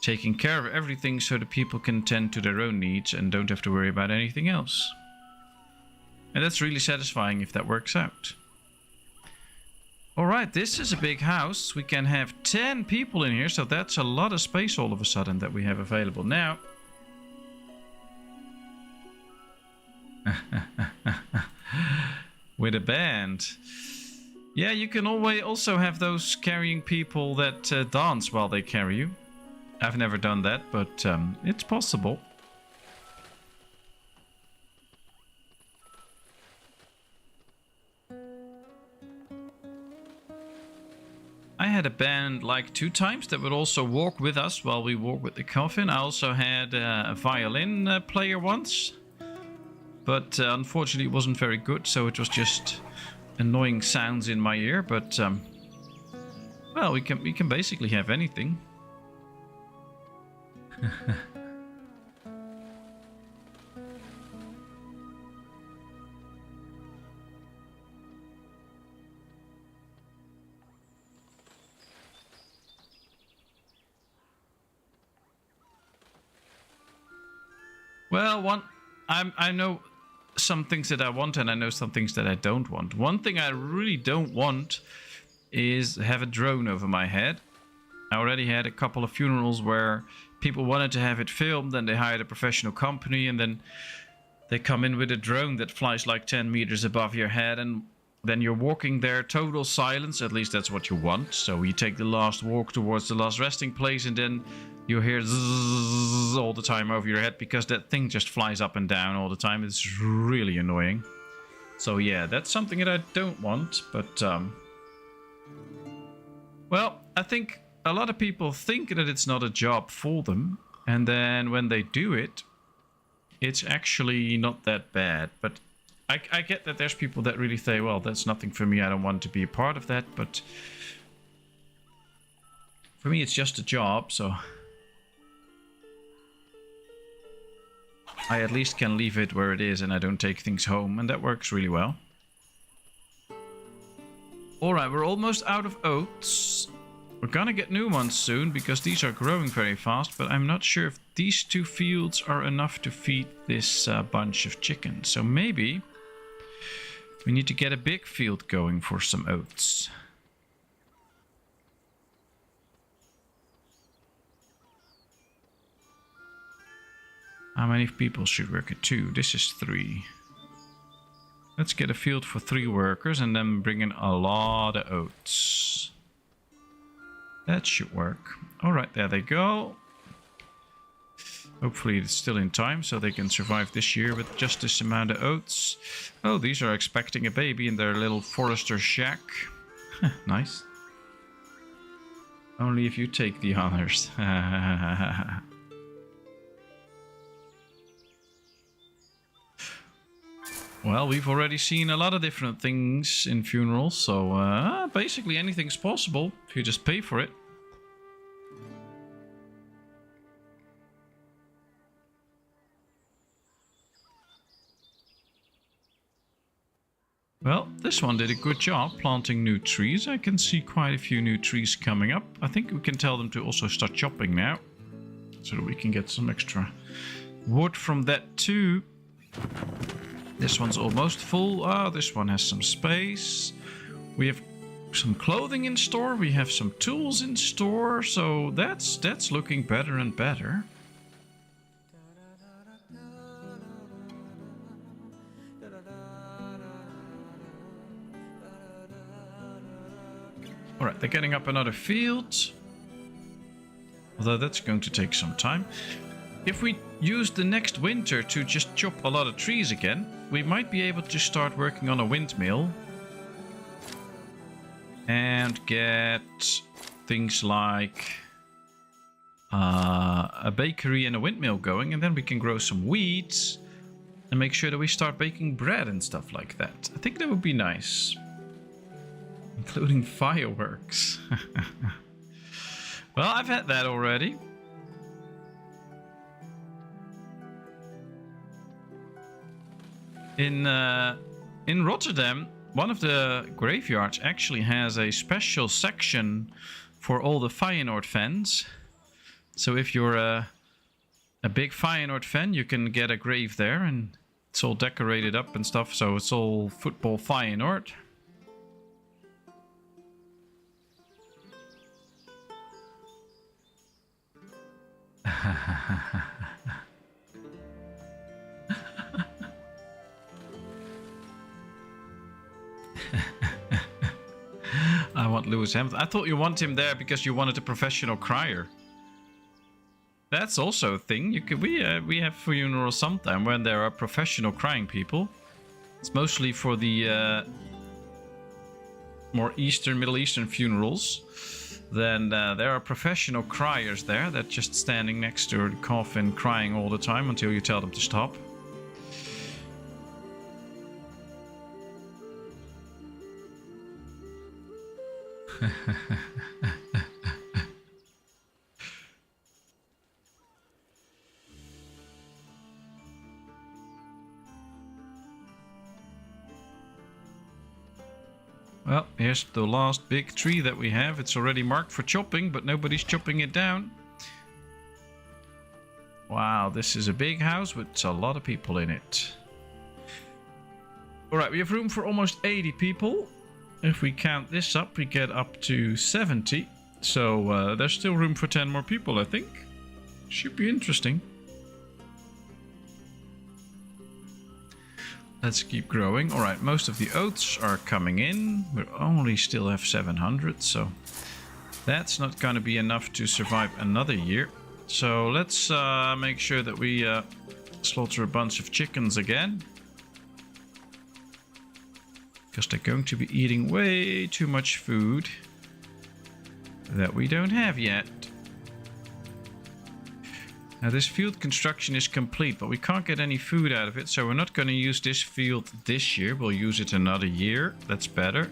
taking care of everything so that people can tend to their own needs and don't have to worry about anything else. And that's really satisfying if that works out. Alright, this is a big house. We can have 10 people in here, so that's a lot of space all of a sudden that we have available now. With a band. Yeah, you can always also have those carrying people that dance while they carry you. I've never done that, but it's possible. I had a band like 2 times that would also walk with us while we walk with the coffin. I also had a violin player once, but unfortunately it wasn't very good, so it was just annoying sounds in my ear. But well, we can basically have anything. Well, I know some things that I want, and I know some things that I don't want. One thing I really don't want is have a drone over my head. I already had a couple of funerals where people wanted to have it filmed, and they hired a professional company, and then they come in with a drone that flies like 10 meters above your head, and then you're walking there, total silence, at least that's what you want. So you take the last walk towards the last resting place, and then you hear zzz all the time over your head, because that thing just flies up and down all the time. It's really annoying. So yeah, that's something that I don't want, but well, I think a lot of people think that it's not a job for them, and then when they do it, it's actually not that bad. But I get that there's people that really say, well, that's nothing for me, I don't want to be a part of that, but for me it's just a job, so I at least can leave it where it is and I don't take things home, and that works really well. Alright, we're almost out of oats. We're gonna get new ones soon because these are growing very fast, but I'm not sure if these 2 fields are enough to feed this bunch of chickens. So maybe we need to get a big field going for some oats. How many people should work at 2? This is 3. Let's get a field for 3 workers and then bring in a lot of oats. That should work. Alright, there they go. Hopefully it's still in time so they can survive this year with just this amount of oats. Oh, these are expecting a baby in their little forester shack. Nice. Only if you take the honors. Well, we've already seen a lot of different things in funerals, so basically anything's possible if you just pay for it. Well, this one did a good job planting new trees. I can see quite a few new trees coming up. I think we can tell them to also start chopping now, so that we can get some extra wood from that too. This one's almost full. Oh, this one has some space. We have some clothing in store. We have some tools in store. So that's looking better and better. Alright, they're getting up another field. Although that's going to take some time. If we use the next winter to just chop a lot of trees again, we might be able to start working on a windmill. And get things like a bakery and a windmill going. And then we can grow some weeds and make sure that we start baking bread and stuff like that. I think that would be nice. Including fireworks. Well, I've had that already. In Rotterdam, one of the graveyards actually has a special section for all the Feyenoord fans. So if you're a big Feyenoord fan, you can get a grave there, and it's all decorated up and stuff. So it's all football Feyenoord. I want Lewis Hamilton. I thought you want him there because you wanted a professional crier. That's also a thing. You could we have funerals sometime when there are professional crying people. It's mostly for the more Middle Eastern funerals. Then there are professional criers there that just standing next to the coffin crying all the time until you tell them to stop. Well, here's the last big tree that we have. It's already marked for chopping, but nobody's chopping it down. Wow, this is a big house with a lot of people in it. Alright, we have room for almost 80 people. If we count this up, we get up to 70. So there's still room for 10 more people, I think. Should be interesting. Let's keep growing. Alright, most of the oats are coming in. We only still have 700, so that's not going to be enough to survive another year. So let's make sure that we slaughter a bunch of chickens again. Because they're going to be eating way too much food that we don't have yet. Now this field construction is complete, but we can't get any food out of it, so we're not going to use this field this year. We'll use it another year. That's better.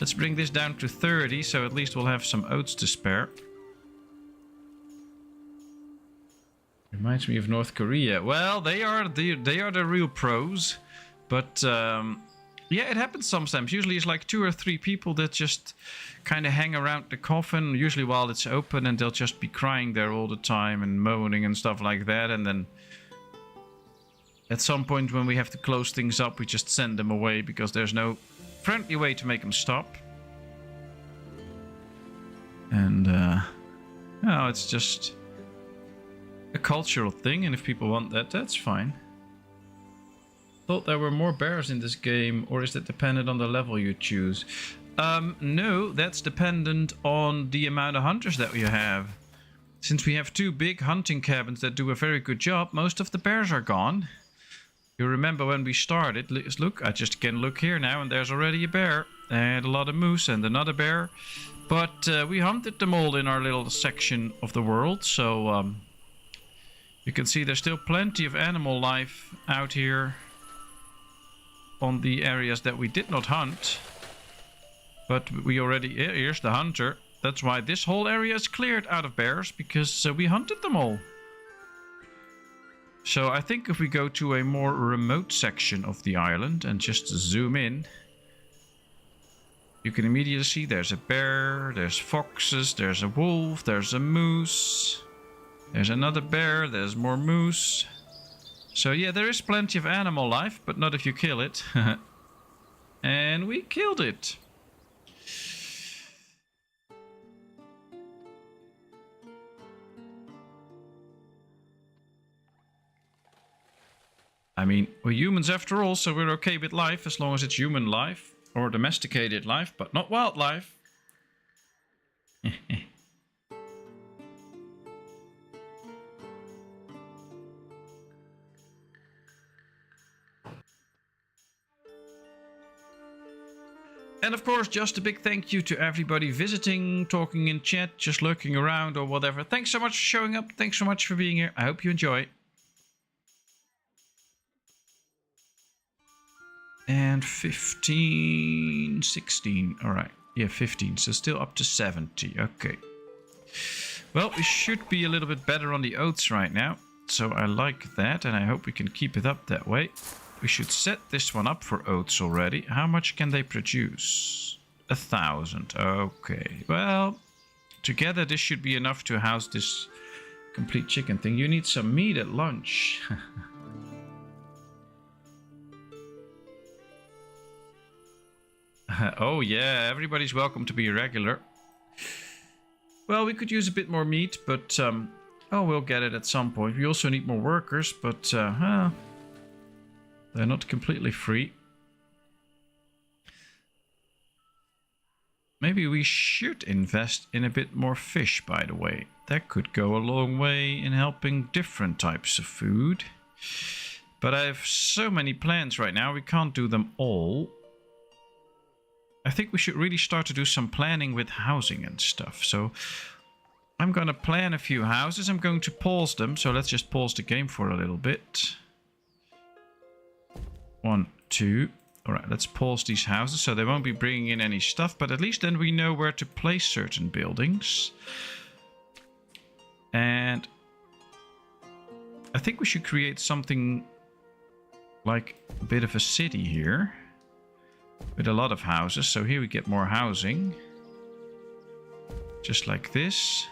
Let's bring this down to 30, so at least we'll have some oats to spare. Reminds me of North Korea. Well, they are the real pros, but Yeah, it happens sometimes. Usually it's like 2 or 3 people that just kind of hang around the coffin, usually while it's open, and they'll just be crying there all the time and moaning and stuff like that. And then at some point when we have to close things up, we just send them away because there's no friendly way to make them stop. And no, it's just a cultural thing, and if people want that, that's fine. Thought there were more bears in this game, or is that dependent on the level you choose? No, that's dependent on the amount of hunters that you have. Since we have 2 big hunting cabins that do a very good job, most of the bears are gone. You remember when we started, look, I just can look here now, and there's already a bear, and a lot of moose, and another bear. But we hunted them all in our little section of the world, so you can see there's still plenty of animal life out here on the areas that we did not hunt. But we already... Here's the hunter. That's why this whole area is cleared out of bears, because we hunted them all. So I think if we go to a more remote section of the island and just zoom in, you can immediately see there's a bear, there's foxes, there's a wolf, there's a moose, there's another bear, there's more moose. So yeah, there is plenty of animal life, but not if you kill it. And we killed it. I mean, we're humans after all, so we're okay with life as long as it's human life or domesticated life, but not wildlife. And of course, just a big thank you to everybody visiting, talking in chat, just lurking around or whatever. Thanks so much for showing up. Thanks so much for being here. I hope you enjoy. And 15, 16. All right. Yeah, 15. So still up to 70. Okay. Well, we should be a little bit better on the oats right now. So I like that, and I hope we can keep it up that way. We should set this one up for oats already. How much can they produce? 1,000. Okay. Well, together this should be enough to house this complete chicken thing. You need some meat at lunch. Oh yeah, everybody's welcome to be a regular. Well, we could use a bit more meat, but oh, we'll get it at some point. We also need more workers, but they're not completely free. Maybe we should invest in a bit more fish, by the way. That could go a long way in helping different types of food. But I have so many plans right now, we can't do them all. I think we should really start to do some planning with housing and stuff. So I'm going to plan a few houses. I'm going to pause them. So let's just pause the game for a little bit. 1, 2. All right, let's pause these houses so they won't be bringing in any stuff. But at least then we know where to place certain buildings. And I think we should create something like a bit of a city here. With a lot of houses. So here we get more housing. Just like this.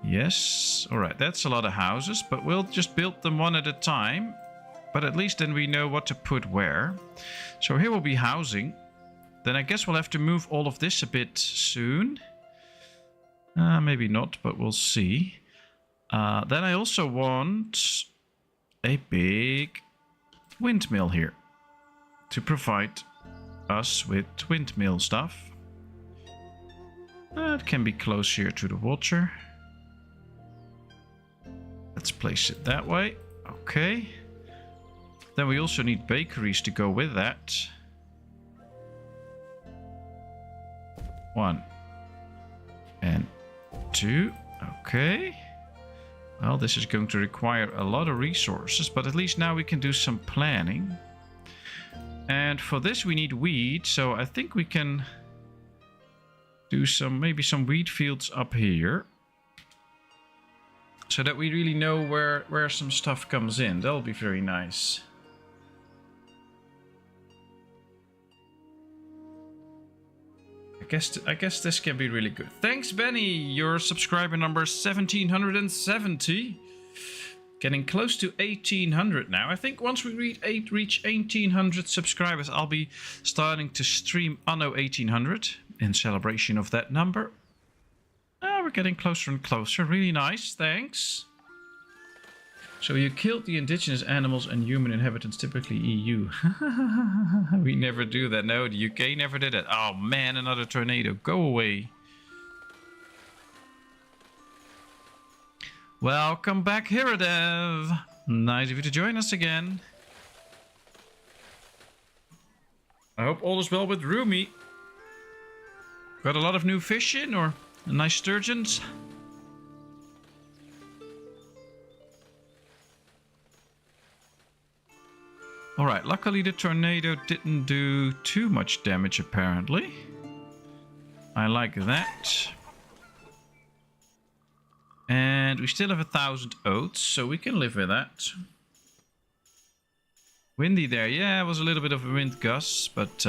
Yes. Alright, that's a lot of houses. But we'll just build them one at a time. But at least then we know what to put where. So here will be housing. Then I guess we'll have to move all of this a bit soon. Maybe not, but we'll see. Then I also want a big windmill here. To provide us with windmill stuff. It can be close here to the water. Let's place it that way. Okay. Then we also need bakeries to go with that. 1 and 2. Okay. Well, this is going to require a lot of resources, but at least now we can do some planning. And for this we need wheat, so I think we can do maybe some wheat fields up here. So that we really know where some stuff comes in. That'll be very nice. I guess this can be really good. Thanks, Benny. Your subscriber number is 1770. Getting close to 1800 now. I think once we reach 1800 subscribers, I'll be starting to stream Anno 1800 in celebration of that number. We're getting closer and closer. Really nice. Thanks. So you killed the indigenous animals and human inhabitants, typically EU. We never do that. No, the UK never did it. Oh man, another tornado. Go away. Welcome back, Hiradev. Nice of you to join us again. I hope all is well with Rumi. Got a lot of new fish in, or nice sturgeons? Alright, luckily the tornado didn't do too much damage apparently. I like that. And we still have 1,000 oats, so we can live with that. Windy there, yeah, it was a little bit of a wind gust, but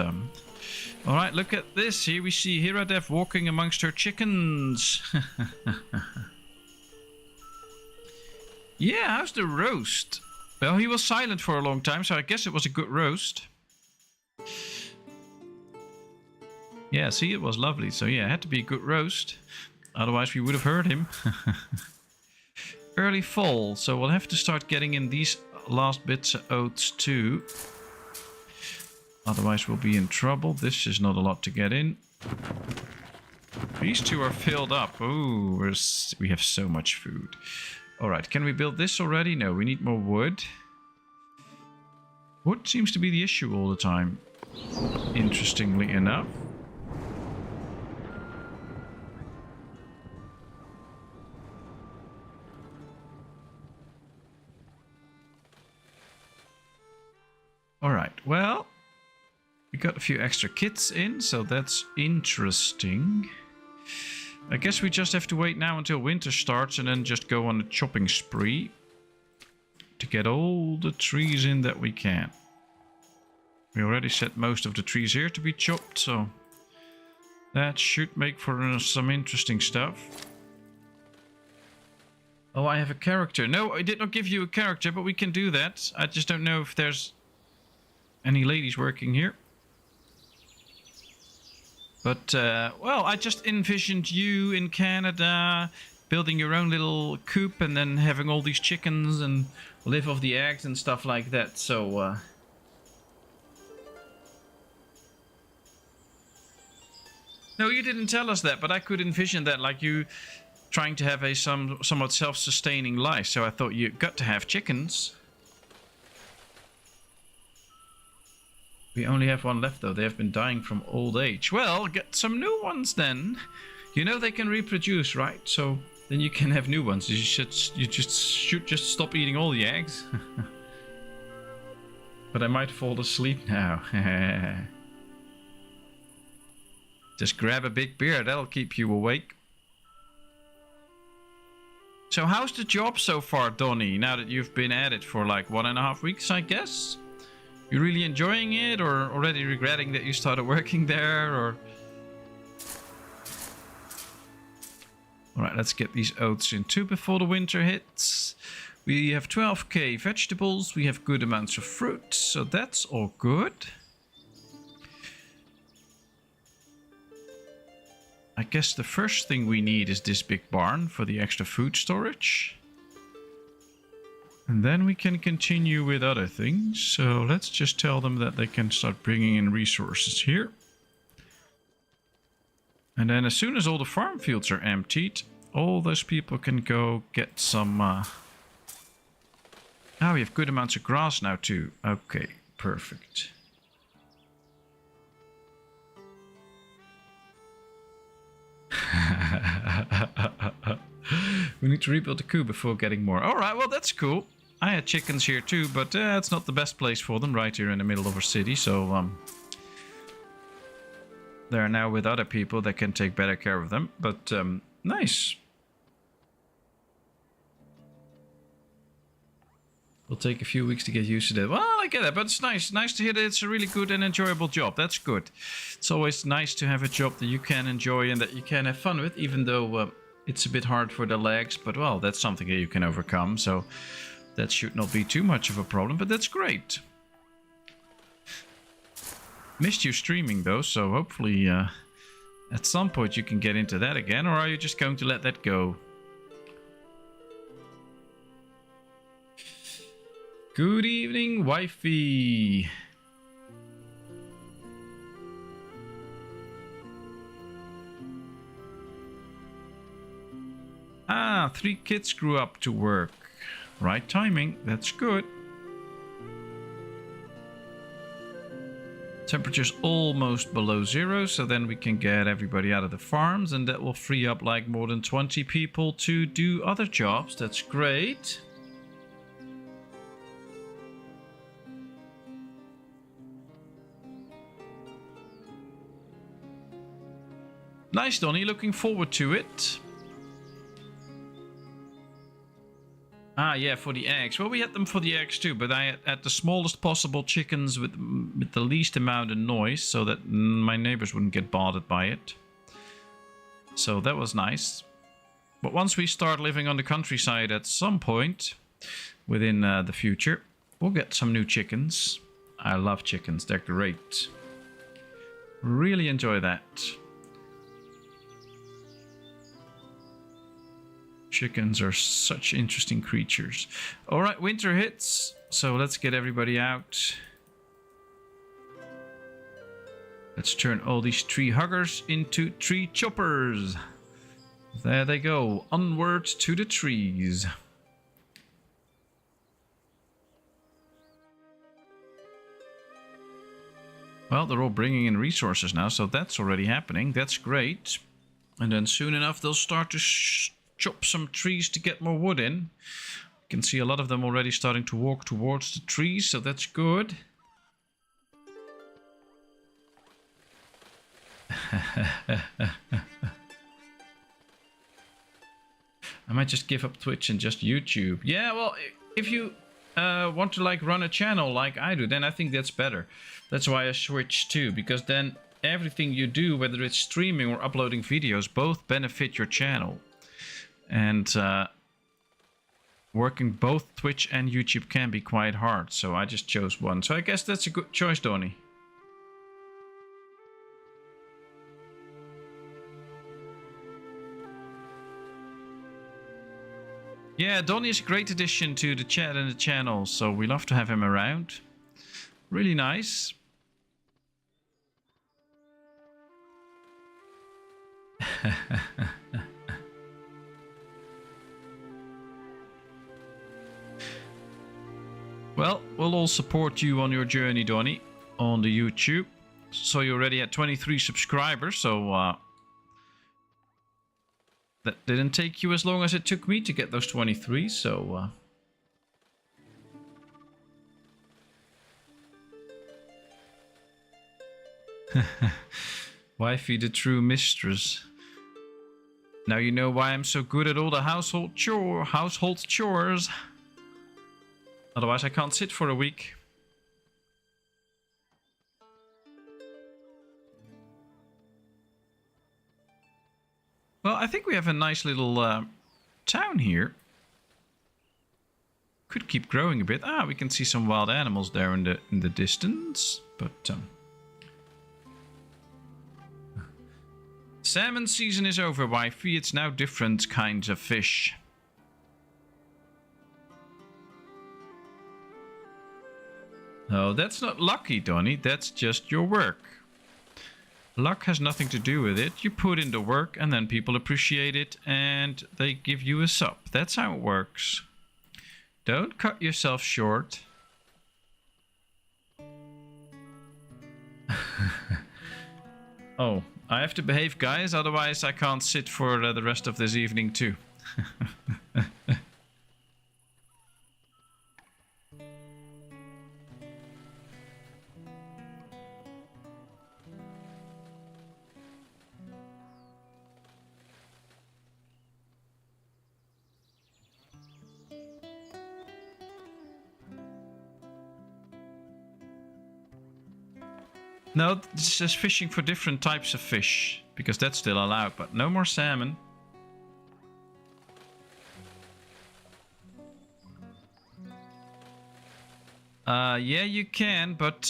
alright, look at this. Here we see Hiradev walking amongst her chickens. Yeah, how's the roast? Well, he was silent for a long time, so I guess it was a good roast. Yeah, see, it was lovely. So yeah, it had to be a good roast. Otherwise, we would have heard him. Early fall, so we'll have to start getting in these last bits of oats too. Otherwise, we'll be in trouble. This is not a lot to get in. These two are filled up. Oh, we have so much food. Alright, can we build this already? No, we need more wood. Wood seems to be the issue all the time, interestingly enough. Alright, well, we got a few extra kits in, so that's interesting. I guess we just have to wait now until winter starts and then just go on a chopping spree to get all the trees in that we can. We already set most of the trees here to be chopped, so that should make for some interesting stuff. Oh, I have a character. No, I did not give you a character, but we can do that. I just don't know if there's any ladies working here. But, well, I just envisioned you in Canada building your own little coop and then having all these chickens and live off the eggs and stuff like that. So, no, you didn't tell us that, but I could envision that, like you trying to have a somewhat self-sustaining life. So I thought you got to have chickens. We only have one left though. They have been dying from old age. Well, get some new ones then. You know they can reproduce, right? So then you can have new ones. You should just stop eating all the eggs. But I might fall asleep now. Just grab a big beer. That'll keep you awake. So how's the job so far, Donnie? Now that you've been at it for like 1.5 weeks, I guess? You really enjoying it, or already regretting that you started working there, or... Alright, let's get these oats in too before the winter hits. We have 12k vegetables, we have good amounts of fruit, so that's all good. I guess the first thing we need is this big barn for the extra food storage. And then we can continue with other things. So let's just tell them that they can start bringing in resources here. And then as soon as all the farm fields are emptied, all those people can go get some... Oh, we have good amounts of grass now too. Okay, perfect. We need to rebuild the coop before getting more. Alright, well that's cool. I had chickens here too, but it's not the best place for them right here in the middle of our city, so they're now with other people that can take better care of them, but nice. Will take a few weeks to get used to that. Well, I get that, but it's nice. Nice to hear that it's a really good and enjoyable job. That's good. It's always nice to have a job that you can enjoy and that you can have fun with, even though it's a bit hard for the legs. But, well, that's something that you can overcome. So that should not be too much of a problem, but that's great. Missed you streaming, though, so hopefully at some point you can get into that again. Or are you just going to let that go? Good evening, wifey. Ah, 3 kids grew up to work. Right timing, that's good. Temperature's almost below 0, so then we can get everybody out of the farms, and that will free up like more than 20 people to do other jobs. That's great. Nice, Donnie. Looking forward to it. Ah, yeah, for the eggs. Well, we had them for the eggs too, but I had the smallest possible chickens with the least amount of noise so that my neighbors wouldn't get bothered by it. So that was nice. But once we start living on the countryside at some point within the future, we'll get some new chickens. I love chickens. They're great. Really enjoy that. Chickens are such interesting creatures. All right, winter hits, so let's get everybody out. Let's turn all these tree huggers into tree choppers. There they go, onward to the trees. Well, they're all bringing in resources now, so that's already happening. That's great. And then soon enough, they'll start to chop some trees to get more wood in. You can see a lot of them already starting to walk towards the trees, so that's good. I might just give up Twitch and just YouTube. Yeah, well, if you want to like run a channel like I do, then I think that's better. That's why I switched too, because then everything you do, whether it's streaming or uploading videos, both benefit your channel. And working both Twitch and YouTube can be quite hard, so I just chose one. So I guess that's a good choice, Donnie. Yeah, Donnie is a great addition to the chat and the channel, so we love to have him around. Really nice. Well, we'll all support you on your journey, Donnie, on the YouTube. So you're already at 23 subscribers, so that didn't take you as long as it took me to get those 23, so wifey, the true mistress. Now you know why I'm so good at all the household chores. Otherwise, I can't sit for a week. Well, I think we have a nice little town here. Could keep growing a bit. Ah, we can see some wild animals there in the distance. But salmon season is over, wifey. It's now different kinds of fish. No, that's not lucky, Donnie. That's just your work. Luck has nothing to do with it. You put in the work and then people appreciate it and they give you a sub. That's how it works. Don't cut yourself short. Oh, I have to behave, guys. Otherwise, I can't sit for the rest of this evening too. No, it says fishing for different types of fish, because that's still allowed, but no more salmon. Yeah, you can, but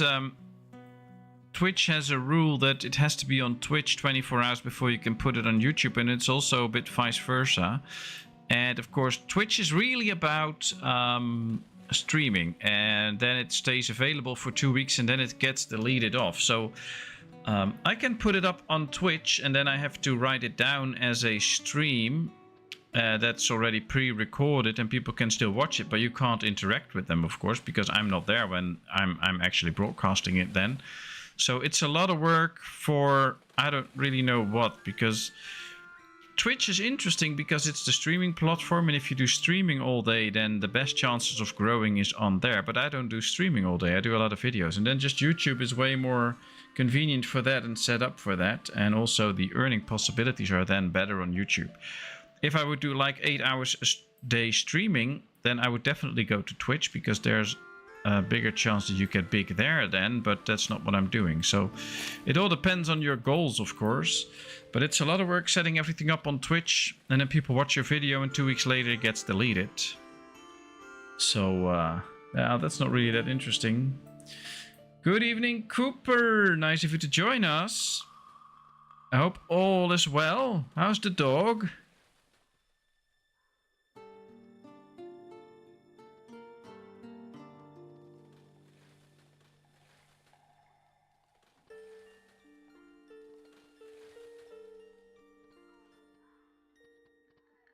Twitch has a rule that it has to be on Twitch 24 hours before you can put it on YouTube, and it's also a bit vice versa. And of course, Twitch is really about streaming, and then it stays available for 2 weeks and then it gets deleted off. So I can put it up on Twitch and then I have to write it down as a stream that's already pre-recorded, and people can still watch it, but you can't interact with them, of course, because I'm not there when I'm actually broadcasting it then. So it's a lot of work for I don't really know what, because Twitch is interesting because it's the streaming platform, and if you do streaming all day, then the best chances of growing is on there. But I don't do streaming all day. I do a lot of videos, and then just YouTube is way more convenient for that and set up for that. And also the earning possibilities are then better on YouTube. If I would do like 8 hours a day streaming, then I would definitely go to Twitch, because there's a bigger chance that you get big there then, but that's not what I'm doing. So it all depends on your goals, of course. But it's a lot of work setting everything up on Twitch, and then people watch your video and 2 weeks later it gets deleted. So, yeah, that's not really that interesting. Good evening, Cooper. Nice of you to join us. I hope all is well. How's the dog?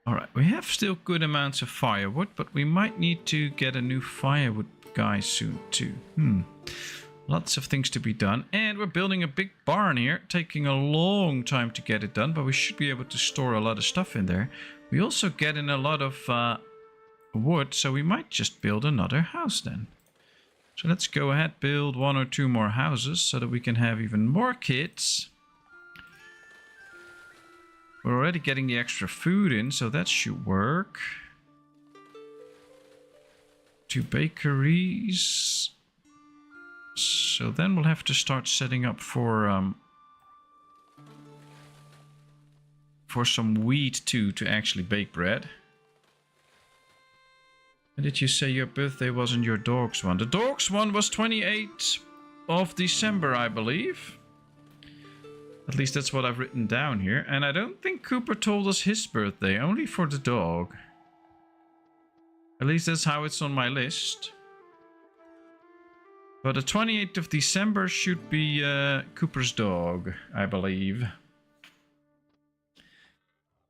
Alright, we have still good amounts of firewood, but we might need to get a new firewood guy soon too. Lots of things to be done. And we're building a big barn here, taking a long time to get it done, but we should be able to store a lot of stuff in there. We also get in a lot of wood, so we might just build another house then. So let's go ahead, build 1 or 2 more houses so that we can have even more kids. We're already getting the extra food in, so that should work. 2 bakeries. So then we'll have to start setting up for some wheat too, to actually bake bread. And did you say your birthday wasn't your dog's one? The dog's one was 28th of December, I believe. At least that's what I've written down here. And I don't think Cooper told us his birthday, only for the dog. At least that's how it's on my list. But the 28th of December should be Cooper's dog, I believe.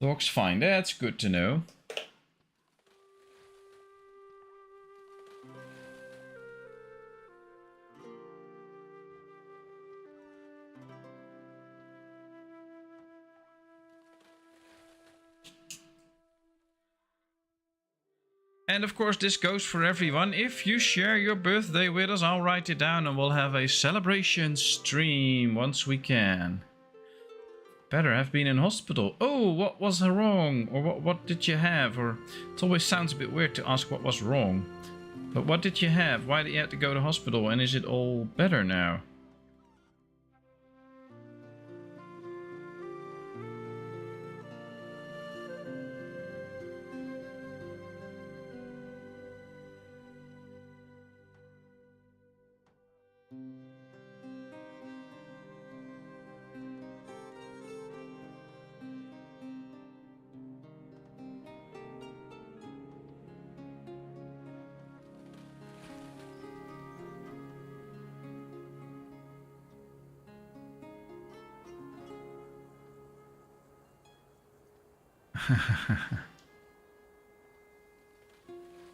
Dog's fine, that's good to know. And of course this goes for everyone. If you share your birthday with us, I'll write it down and we'll have a celebration stream once we can. Better have been in hospital. Oh, what was wrong? Or what did you have? Or it always sounds a bit weird to ask what was wrong. But what did you have? Why did you have to go to hospital? And is it all better now?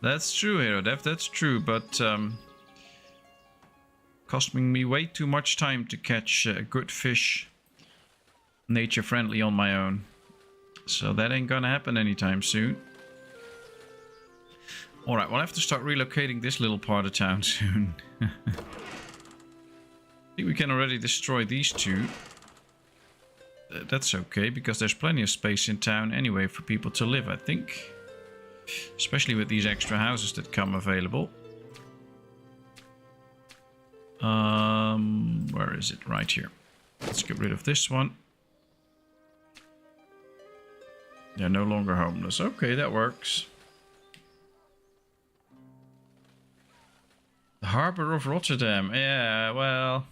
That's true, HeroDev, that's true, but costing me way too much time to catch good fish nature friendly on my own. So that ain't gonna happen anytime soon. Alright, we'll have to start relocating this little part of town soon. I think we can already destroy these 2. That's okay, because there's plenty of space in town anyway for people to live, I think. Especially with these extra houses that come available. Where is it? Right here. Let's get rid of this one. They're no longer homeless. Okay, that works. The harbor of Rotterdam. Yeah, well...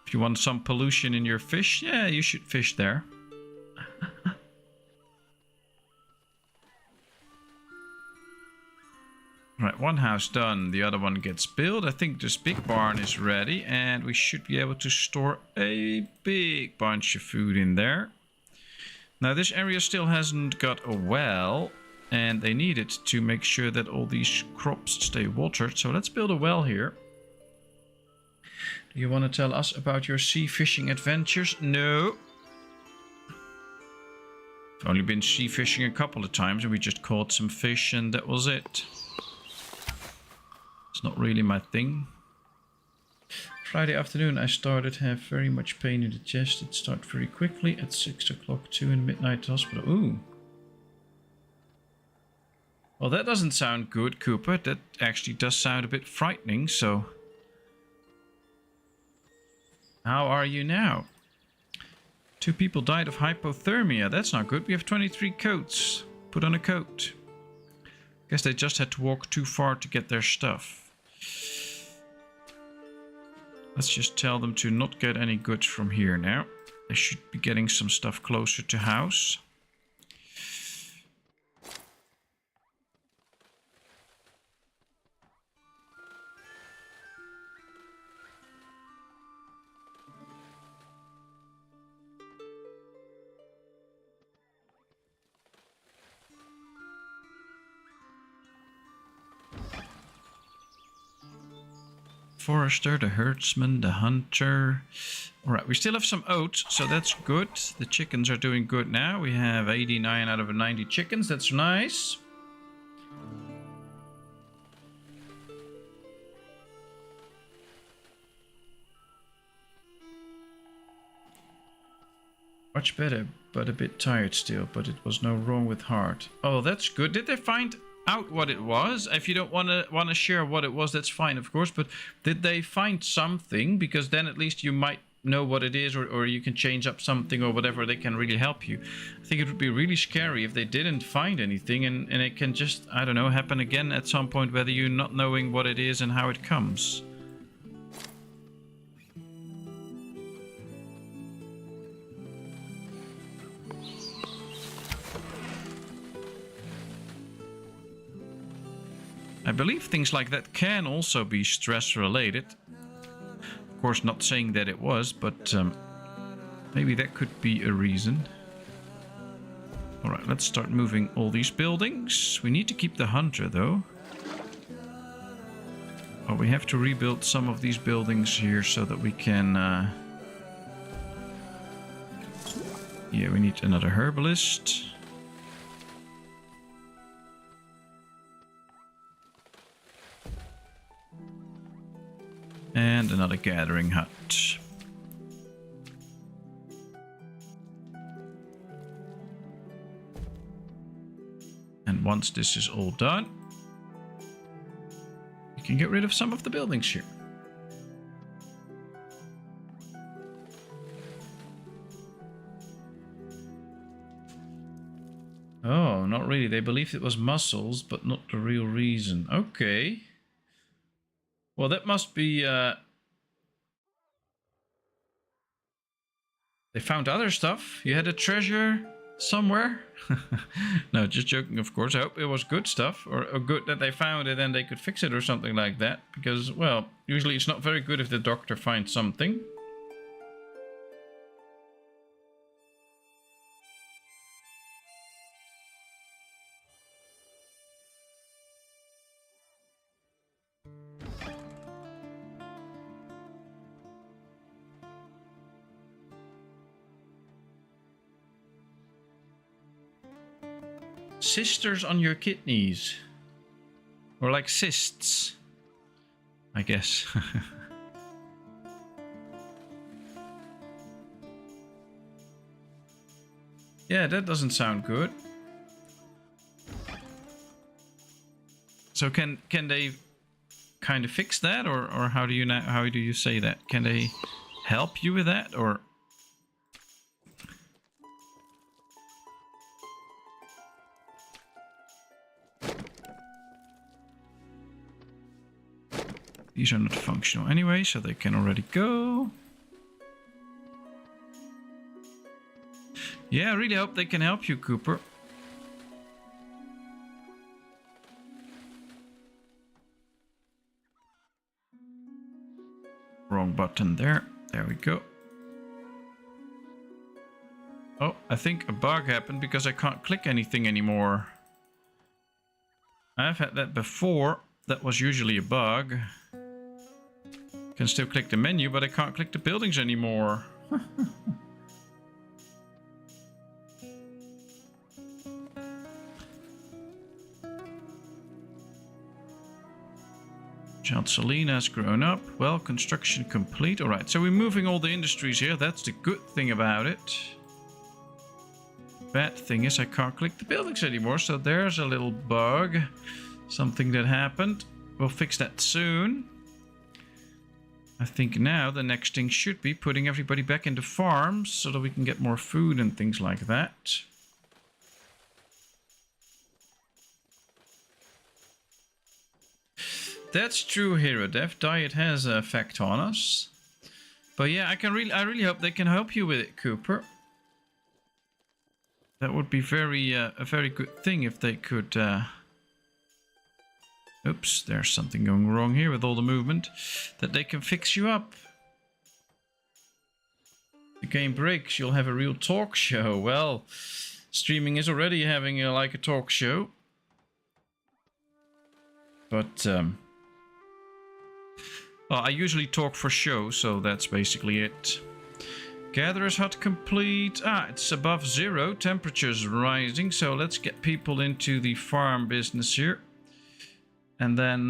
If you want some pollution in your fish, yeah, you should fish there. Right, one house done. The other one gets built. I think this big barn is ready. And we should be able to store a big bunch of food in there. Now, this area still hasn't got a well. And they need it to make sure that all these crops stay watered. So let's build a well here. Do you want to tell us about your sea fishing adventures? No. I've only been sea fishing a couple of times and we just caught some fish and that was it. It's not really my thing. Friday afternoon I started to have very much pain in the chest. It started very quickly at 6 o'clock, 2 in midnight hospital. Ooh. Well, that doesn't sound good, Cooper. That actually does sound a bit frightening, so... How are you now? 2 people died of hypothermia. That's not good. We have 23 coats. Put on a coat. Guess they just had to walk too far to get their stuff. Let's just tell them to not get any goods from here now. They should be getting some stuff closer to house. Forester, the herdsman, the hunter. Alright, we still have some oats, so that's good. The chickens are doing good now. We have 89 out of 90 chickens. That's nice. Much better, but a bit tired still. But it was no wrong with heart. Oh, that's good. Did they find out what it was? If you don't want to share what it was, that's fine, of course, but did they find something? Because then at least you might know what it is, or you can change up something or whatever. They can really help you. I think it would be really scary if they didn't find anything, and it can just, I don't know, happen again at some point, whether you're not knowing what it is and how it comes. I believe things like that can also be stress related. Of course, not saying that it was, but maybe that could be a reason. Alright, let's start moving all these buildings. We need to keep the hunter though. Oh, we have to rebuild some of these buildings here so that we can... Yeah, we need another herbalist. And another gathering hut. And once this is all done, you can get rid of some of the buildings here. Oh, not really. They believed it was mussels, but not the real reason. Okay. Well, that must be... They found other stuff. You had a treasure somewhere? No, just joking, of course. I hope it was good stuff, or good that they found it and they could fix it or something like that. Because, well, usually it's not very good if the doctor finds something. Sisters on your kidneys. Or like cysts, I guess. Yeah, that doesn't sound good. So can they kind of fix that, or how do you say that? Can they help you with that, or? These are not functional anyway, so they can already go. Yeah, I really hope they can help you, Cooper. Wrong button there. There we go. Oh, I think a bug happened because I can't click anything anymore. I've had that before. That was usually a bug. Can still click the menu, but I can't click the buildings anymore. Child Selena has grown up. Well, construction complete. Alright, so we're moving all the industries here. That's the good thing about it. Bad thing is I can't click the buildings anymore, so there's a little bug. Something that happened. We'll fix that soon. I think now the next thing should be putting everybody back into farms so that we can get more food and things like that. That's true, HeroDev. Diet has an effect on us. But yeah, I really hope they can help you with it, Cooper. That would be a very good thing if they could... Oops, there's something going wrong here with all the movement. That they can fix you up. The game breaks, you'll have a real talk show. Well, streaming is already having like a talk show. But, well, I usually talk for show, so that's basically it. Gatherer's hut complete. Ah, it's above 0. Temperature's rising, so let's get people into the farm business here. And then,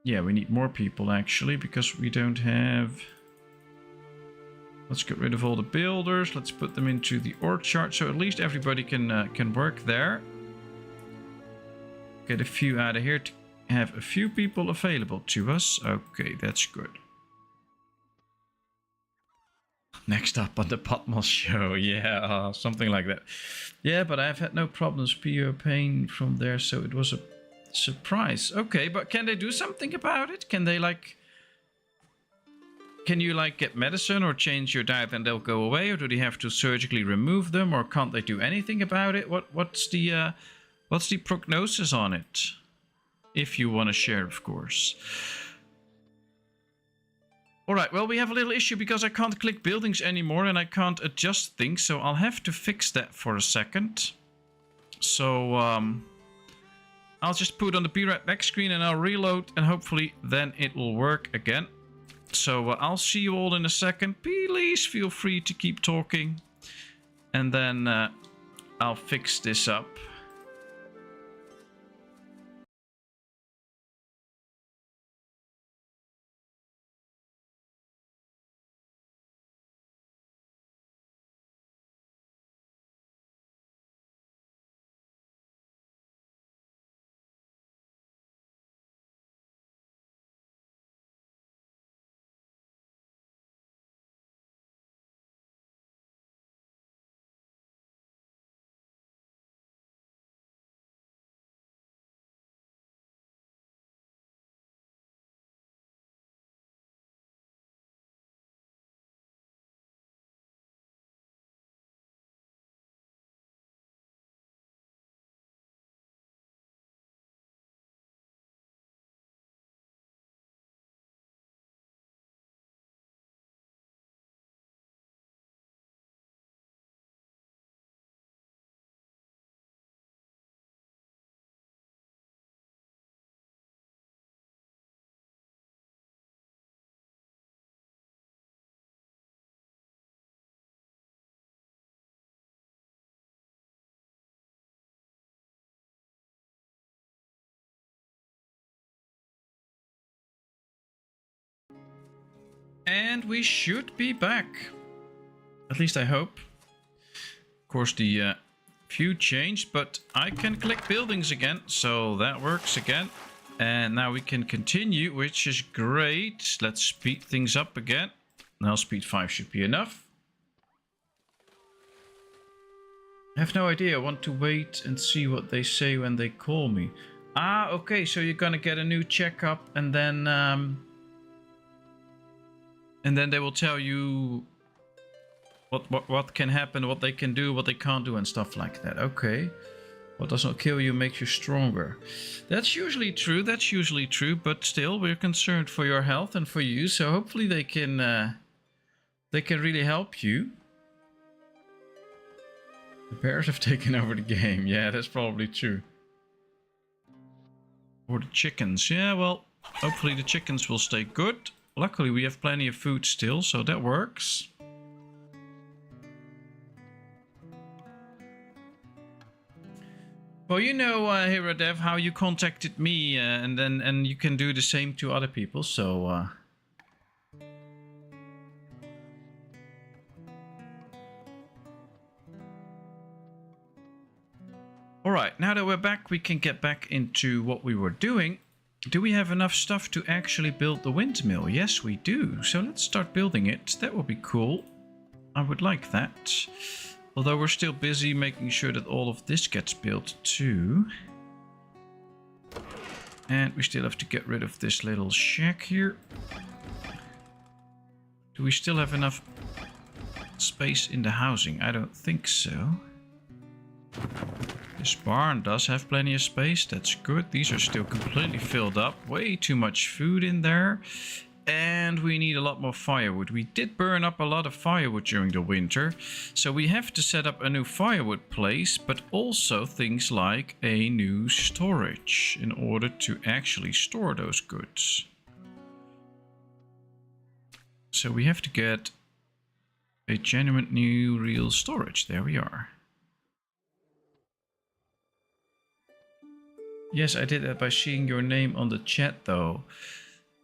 yeah, we need more people actually, because we don't have... Let's get rid of all the builders. Let's put them into the orchard, so at least everybody can work there. Get a few out of here to have a few people available to us. Okay, that's good. Next up on the Patmos show, yeah, something like that. Yeah, but I've had no problems pain from there, so it was a surprise. Okay, but can they do something about it? Can they like... Can you like get medicine or change your diet and they'll go away? Or do they have to surgically remove them? Or can't they do anything about it? What's the prognosis on it? If you want to share, of course. Alright, well, we have a little issue because I can't click buildings anymore and I can't adjust things, so I'll have to fix that for a second. So, I'll just put on the Be Right Back screen and I'll reload and hopefully then it will work again. So, I'll see you all in a second. Please feel free to keep talking. And then I'll fix this up. And we should be back. At least I hope. Of course, the Few changed, but I can click buildings again, so that works again. And now we can continue, which is great. Let's speed things up again. Now speed 5 should be enough. I have no idea. I want to wait and see what they say when they call me. Ah, okay, so you're gonna get a new checkup and then they will tell you what can happen, what they can do, what they can't do and stuff like that. Okay. What does not kill you makes you stronger. That's usually true, but still we're concerned for your health and for you, so hopefully they can really help you. The bears have taken over the game. Yeah, that's probably true. Or the chickens. Yeah, well, hopefully the chickens will stay good. Luckily we have plenty of food still, so that works. Well, you know, HeroDev, how you contacted me, and you can do the same to other people, so... Alright, now that we're back, we can get back into what we were doing. Do we have enough stuff to actually build the windmill? Yes, we do. So let's start building it. That would be cool. I would like that. Although we're still busy making sure that all of this gets built too. And we still have to get rid of this little shack here. Do we still have enough space in the housing? I don't think so. This barn does have plenty of space. That's good. These are still completely filled up. Way too much food in there. And we need a lot more firewood. We did burn up a lot of firewood during the winter, so we have to set up a new firewood place, but also things like a new storage in order to actually store those goods. So we have to get a genuine new real storage. There we are. Yes, I did that by seeing your name on the chat though.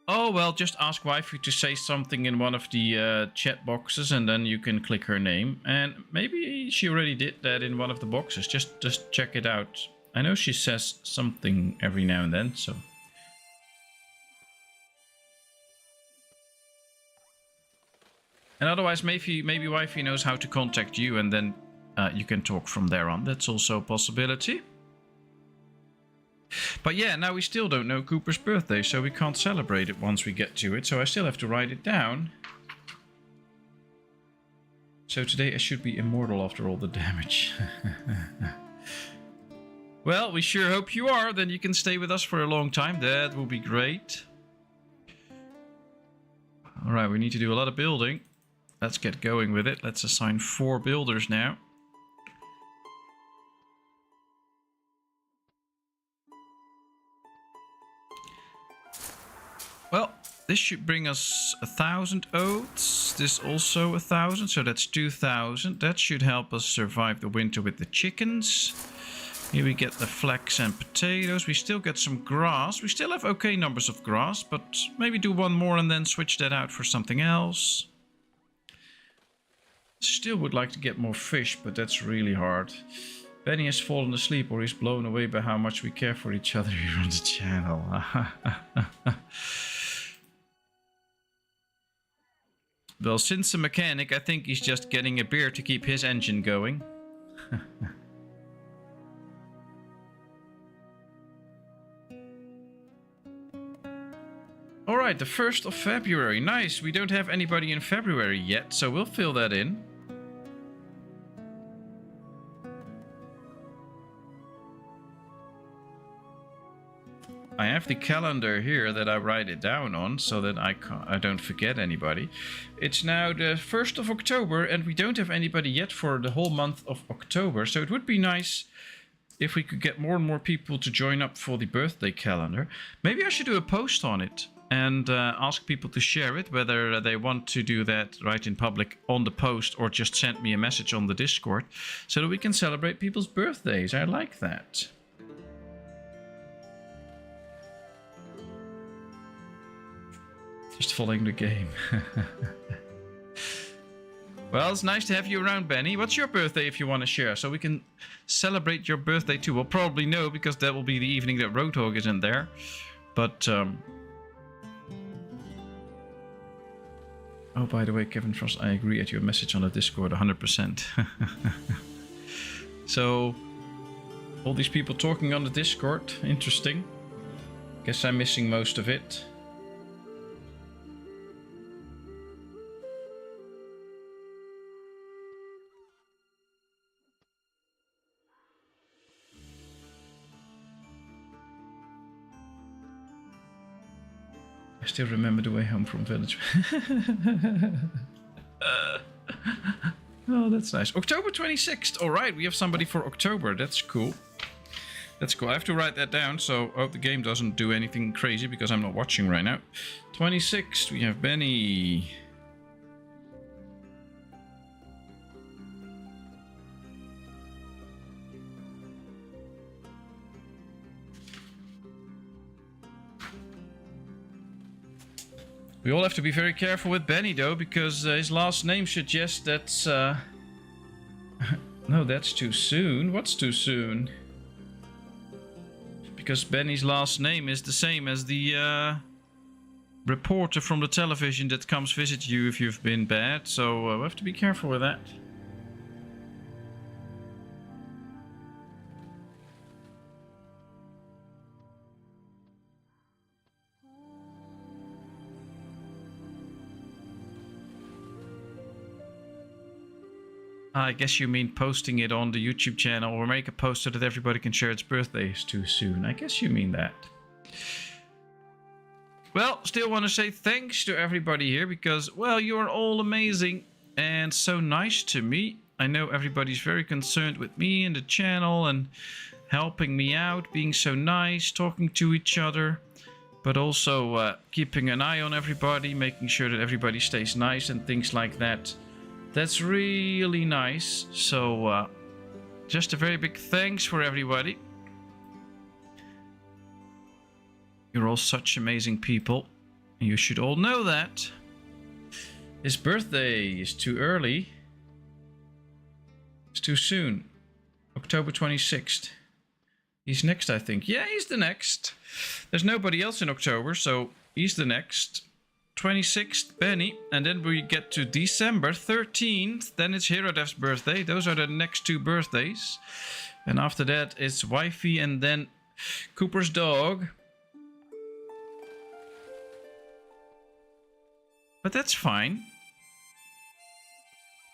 Oh, well, just ask wifey to say something in one of the chat boxes and then you can click her name. And maybe she already did that in one of the boxes. Just check it out. I know she says something every now and then, so... And otherwise, maybe wifey knows how to contact you and then you can talk from there on. That's also a possibility. But yeah, now we still don't know Cooper's birthday, so we can't celebrate it once we get to it. So I still have to write it down. So today I should be immortal after all the damage. Well, we sure hope you are. Then you can stay with us for a long time. That will be great. Alright, we need to do a lot of building. Let's get going with it. Let's assign 4 builders now. Well, this should bring us 1,000 oats. This also 1,000, so that's 2,000. That should help us survive the winter with the chickens. Here we get the flax and potatoes. We still get some grass. We still have okay numbers of grass, but maybe do one more and then switch that out for something else. Still would like to get more fish, but that's really hard. Benny has fallen asleep or he's blown away by how much we care for each other here on the channel. Well, since a mechanic, I think he's just getting a beer to keep his engine going. Alright, the 1st of February. Nice, we don't have anybody in February yet, so we'll fill that in. I have the calendar here that I write it down on so that I don't forget anybody. It's now the 1st of October and we don't have anybody yet for the whole month of October. So it would be nice if we could get more and more people to join up for the birthday calendar. Maybe I should do a post on it and ask people to share it, whether they want to do that right in public on the post or just send me a message on the Discord so that we can celebrate people's birthdays. I like that. Just following the game. Well, it's nice to have you around, Benny. What's your birthday if you want to share? So we can celebrate your birthday too. We'll probably know because that will be the evening that Roadhog is in there. But, oh, by the way, Kevin Frost, I agree at your message on the Discord 100%. So, all these people talking on the Discord. Interesting. Guess I'm missing most of it. I still remember the way home from village. Oh, that's nice. October 26th. All right, we have somebody for October. That's cool. That's cool. I have to write that down, so I hope the game doesn't do anything crazy because I'm not watching right now. 26th, we have Benny. We all have to be very careful with Benny, though, because his last name suggests that's... No, that's too soon. What's too soon? Because Benny's last name is the same as the reporter from the television that comes visit you if you've been bad. So we have to be careful with that. I guess you mean posting it on the YouTube channel or make a post so that everybody can share its birthday is too soon. I guess you mean that. Well, still want to say thanks to everybody here because, well, you are all amazing and so nice to me. I know everybody's very concerned with me and the channel and helping me out, being so nice, talking to each other, but also keeping an eye on everybody, making sure that everybody stays nice and things like that. That's really nice. So just a very big thanks for everybody. You're all such amazing people. You should all know that. His birthday is too early. It's too soon. October 26th. He's next, I think. Yeah, he's the next. There's nobody else in October, so he's the next. 26th, Benny, and then we get to December 13th, then it's Herodev's birthday. Those are the next two birthdays. And after that, it's Wifey and then Cooper's dog. But that's fine.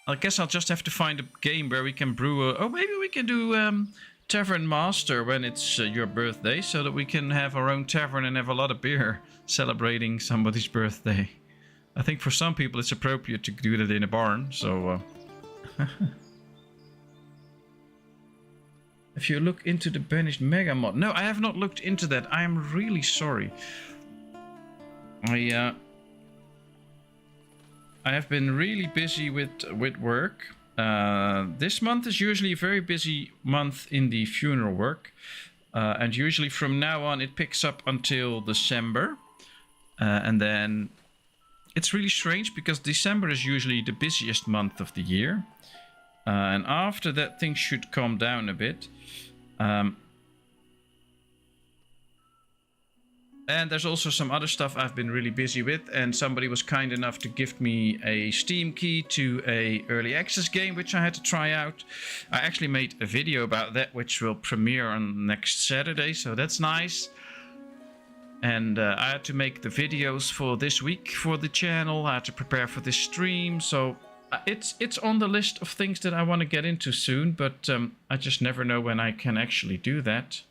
I guess I'll just have to find a game where we can brew a... Oh, maybe we can do Tavern Master when it's your birthday, so that we can have our own tavern and have a lot of beer celebrating somebody's birthday. I think for some people it's appropriate to do that in a barn, so... If you look into the banished mega mod... No, I have not looked into that. I am really sorry. I have been really busy with work. This month is usually a very busy month in the funeral work. And usually from now on it picks up until December. And then it's really strange because December is usually the busiest month of the year. And after that things should calm down a bit. And there's also some other stuff I've been really busy with, and somebody was kind enough to give me a Steam key to a early access game which I had to try out. I actually made a video about that which will premiere on next Saturday, so that's nice. And I had to make the videos for this week for the channel. I had to prepare for this stream, so it's on the list of things that I want to get into soon, but I just never know when I can actually do that.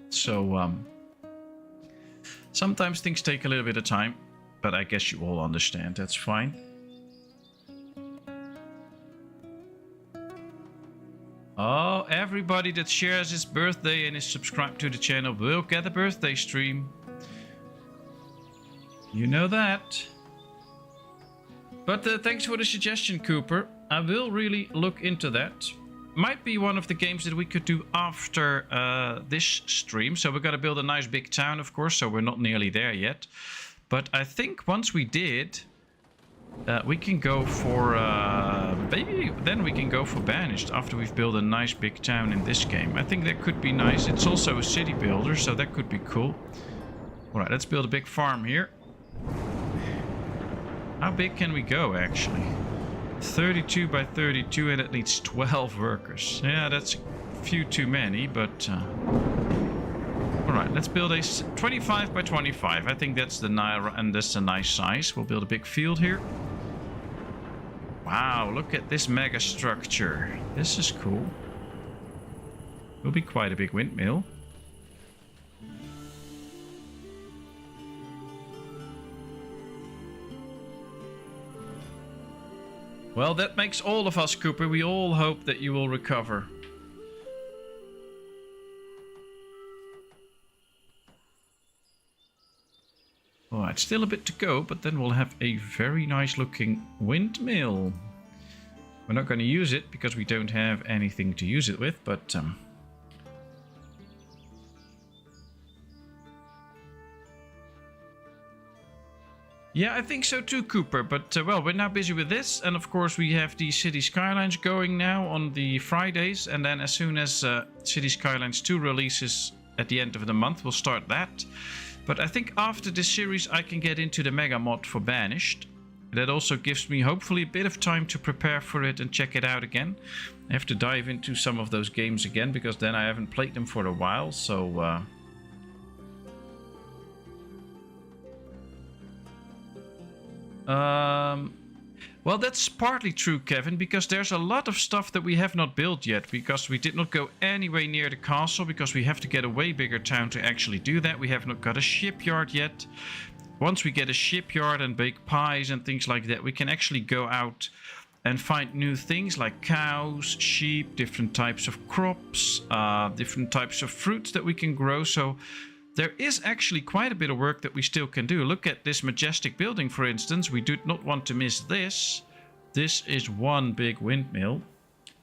So sometimes things take a little bit of time, but I guess you all understand. That's fine. Oh, everybody that shares his birthday and is subscribed to the channel will get a birthday stream. You know that. But thanks for the suggestion, Cooper. I will really look into that. Might be one of the games that we could do after this stream. So we've got to build a nice big town, of course, so we're not nearly there yet. But I think once we did, We can go for... maybe then we can go for Banished after we've built a nice big town in this game. I think that could be nice. It's also a city builder, so that could be cool. Alright, let's build a big farm here. How big can we go, actually? 32 by 32, and it needs 12 workers. Yeah, that's a few too many, but... Alright, let's build a 25 by 25. I think that's that's a nice size. We'll build a big field here. Wow, look at this mega structure. This is cool. Will be quite a big windmill. Well, that makes all of us, Cooper. We all hope that you will recover. Alright, still a bit to go, but then we'll have a very nice looking windmill. We're not going to use it because we don't have anything to use it with, but... Yeah, I think so too, Cooper, but well, we're now busy with this, and of course we have the City Skylines going now on the Fridays, and then as soon as City Skylines 2 releases at the end of the month, we'll start that. But I think after this series I can get into the mega mod for Banished. That also gives me hopefully a bit of time to prepare for it and check it out again. I have to dive into some of those games again because then I haven't played them for a while, so... Well, that's partly true, Kevin, because there's a lot of stuff that we have not built yet, because we did not go anywhere near the castle, because we have to get a way bigger town to actually do that. We have not got a shipyard yet. Once we get a shipyard and bake pies and things like that, we can actually go out and find new things like cows, sheep, different types of crops, different types of fruits that we can grow. So there is actually quite a bit of work that we still can do. Look at this majestic building, for instance. We do not want to miss this. This is one big windmill.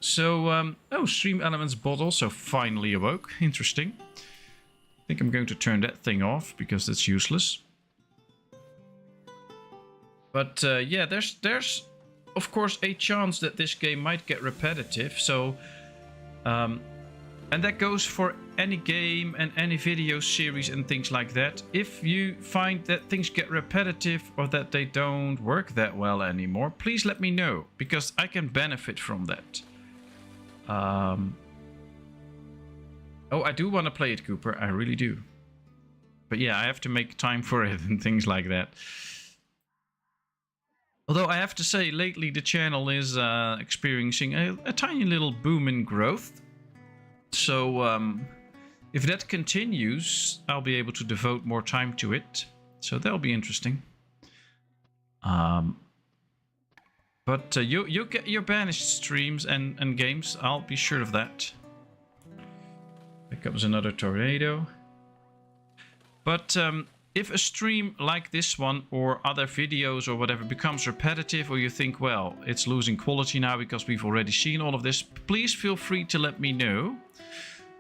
So, oh, Stream Elements bot also finally awoke. Interesting. I think I'm going to turn that thing off because that's useless. But yeah, there's of course a chance that this game might get repetitive. So, and that goes for any game and any video series and things like that. If you find that things get repetitive or that they don't work that well anymore, please let me know, because I can benefit from that. Oh, I do want to play it, Cooper. I really do. But yeah, I have to make time for it and things like that. Although I have to say, lately the channel is experiencing a tiny little boom in growth. So if that continues, I'll be able to devote more time to it. So that'll be interesting. But you'll get your Banished streams and games. I'll be sure of that. Here comes another tornado. But if a stream like this one or other videos or whatever becomes repetitive, or you think, well, it's losing quality now because we've already seen all of this, please feel free to let me know.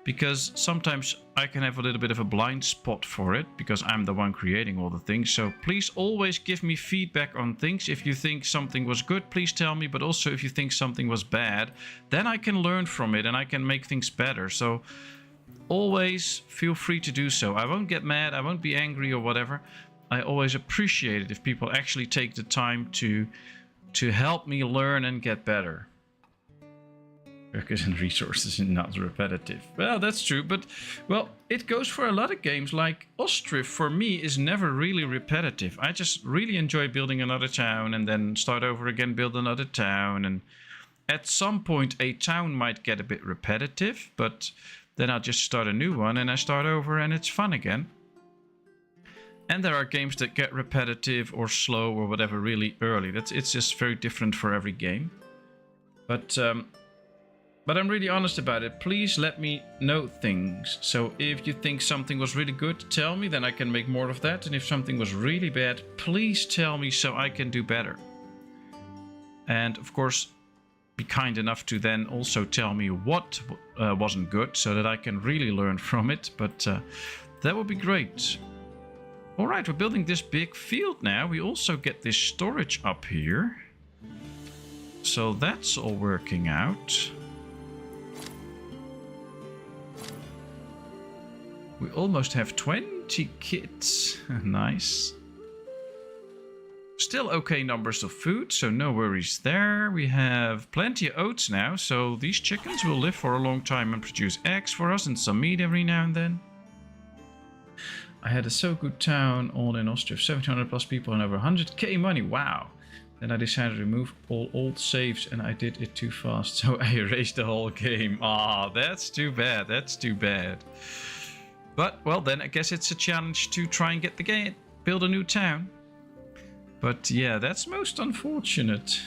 Because sometimes I can have a little bit of a blind spot for it, because I'm the one creating all the things. So please always give me feedback on things. If you think something was good, please tell me. But also if you think something was bad, then I can learn from it and I can make things better. So always feel free to do so. I won't get mad, I won't be angry or whatever. I always appreciate it if people actually take the time to help me learn and get better. Workers and resources and not repetitive. Well, that's true, but well, it goes for a lot of games. Like Ostriv for me is never really repetitive. I just really enjoy building another town and then start over again, build another town, and at some point a town might get a bit repetitive, but then I'll just start a new one and I start over and it's fun again. And there are games that get repetitive or slow or whatever really early. It's just very different for every game. But I'm really honest about it. Please let me know things. So if you think something was really good, tell me, then I can make more of that. And if something was really bad, please tell me so I can do better. And of course, be kind enough to then also tell me what wasn't good so that I can really learn from it. But that would be great. All right, we're building this big field now. We also get this storage up here. So that's all working out. We almost have 20 kids. Nice. Still okay numbers of food, so no worries there. We have plenty of oats now, so these chickens will live for a long time and produce eggs for us and some meat every now and then. I had a so good town all in Austria, 1700 plus people and over 100k money. Wow. Then I decided to remove all old saves and I did it too fast, so I erased the whole game. Ah, that's too bad. That's too bad. But, well, then I guess it's a challenge to try and get the game, build a new town. But yeah, that's most unfortunate.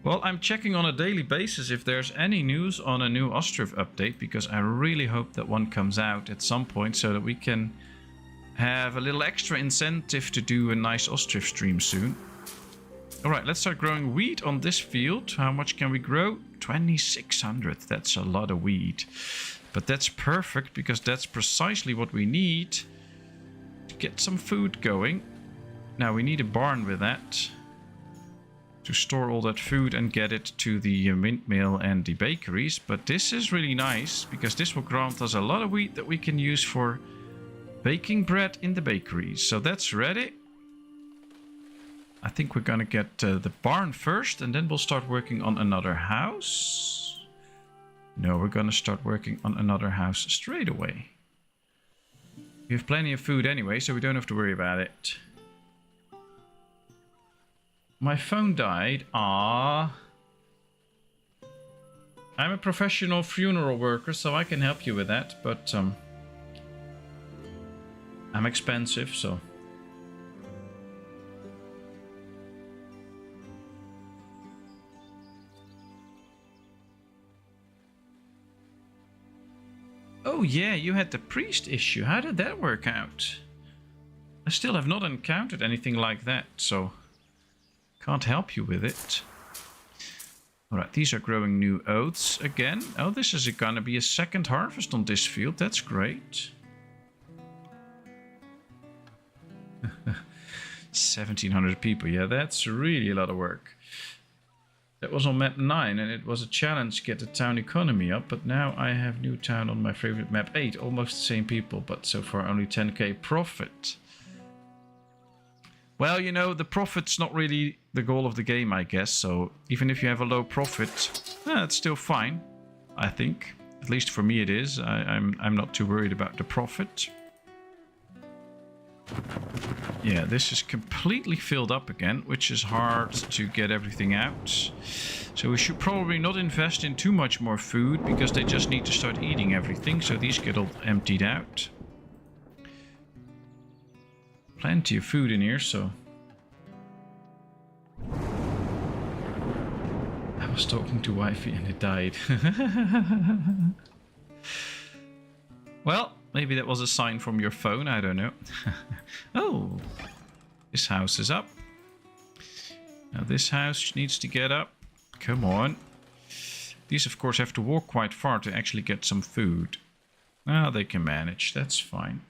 Well, I'm checking on a daily basis if there's any news on a new Ostriv update, because I really hope that one comes out at some point so that we can have a little extra incentive to do a nice Ostriv stream soon. Alright, let's start growing wheat on this field. How much can we grow? 2600. That's a lot of wheat. But that's perfect, because that's precisely what we need to get some food going. Now we need a barn with that, to store all that food and get it to the windmill and the bakeries. But this is really nice, because this will grant us a lot of wheat that we can use for baking bread in the bakeries. So that's ready. I think we're gonna get the barn first, and then we'll start working on another house. No, we're gonna start working on another house straight away. We have plenty of food anyway, so we don't have to worry about it. My phone died. Ah. I'm a professional funeral worker, so I can help you with that, but I'm expensive, so... Oh yeah, you had the priest issue. How did that work out? I still have not encountered anything like that, so can't help you with it. Alright, these are growing new oats again. Oh, this is gonna be a second harvest on this field. That's great. 1700 people. Yeah, that's really a lot of work. That was on map 9 and it was a challenge to get the town economy up, but now I have new town on my favorite map 8. Almost the same people, but so far only 10k profit. Well, you know, the profit's not really the goal of the game, I guess, so even if you have a low profit, it's still fine, I think. At least for me it is. I'm not too worried about the profit. Yeah, this is completely filled up again, which is hard to get everything out. So we should probably not invest in too much more food, because they just need to start eating everything, so these get all emptied out. Plenty of food in here, so... I was talking to wifey and it died. Well... maybe that was a sign from your phone, I don't know. Oh, this house is up. Now this house needs to get up. Come on. These, of course, have to walk quite far to actually get some food. Well, they can manage, that's fine.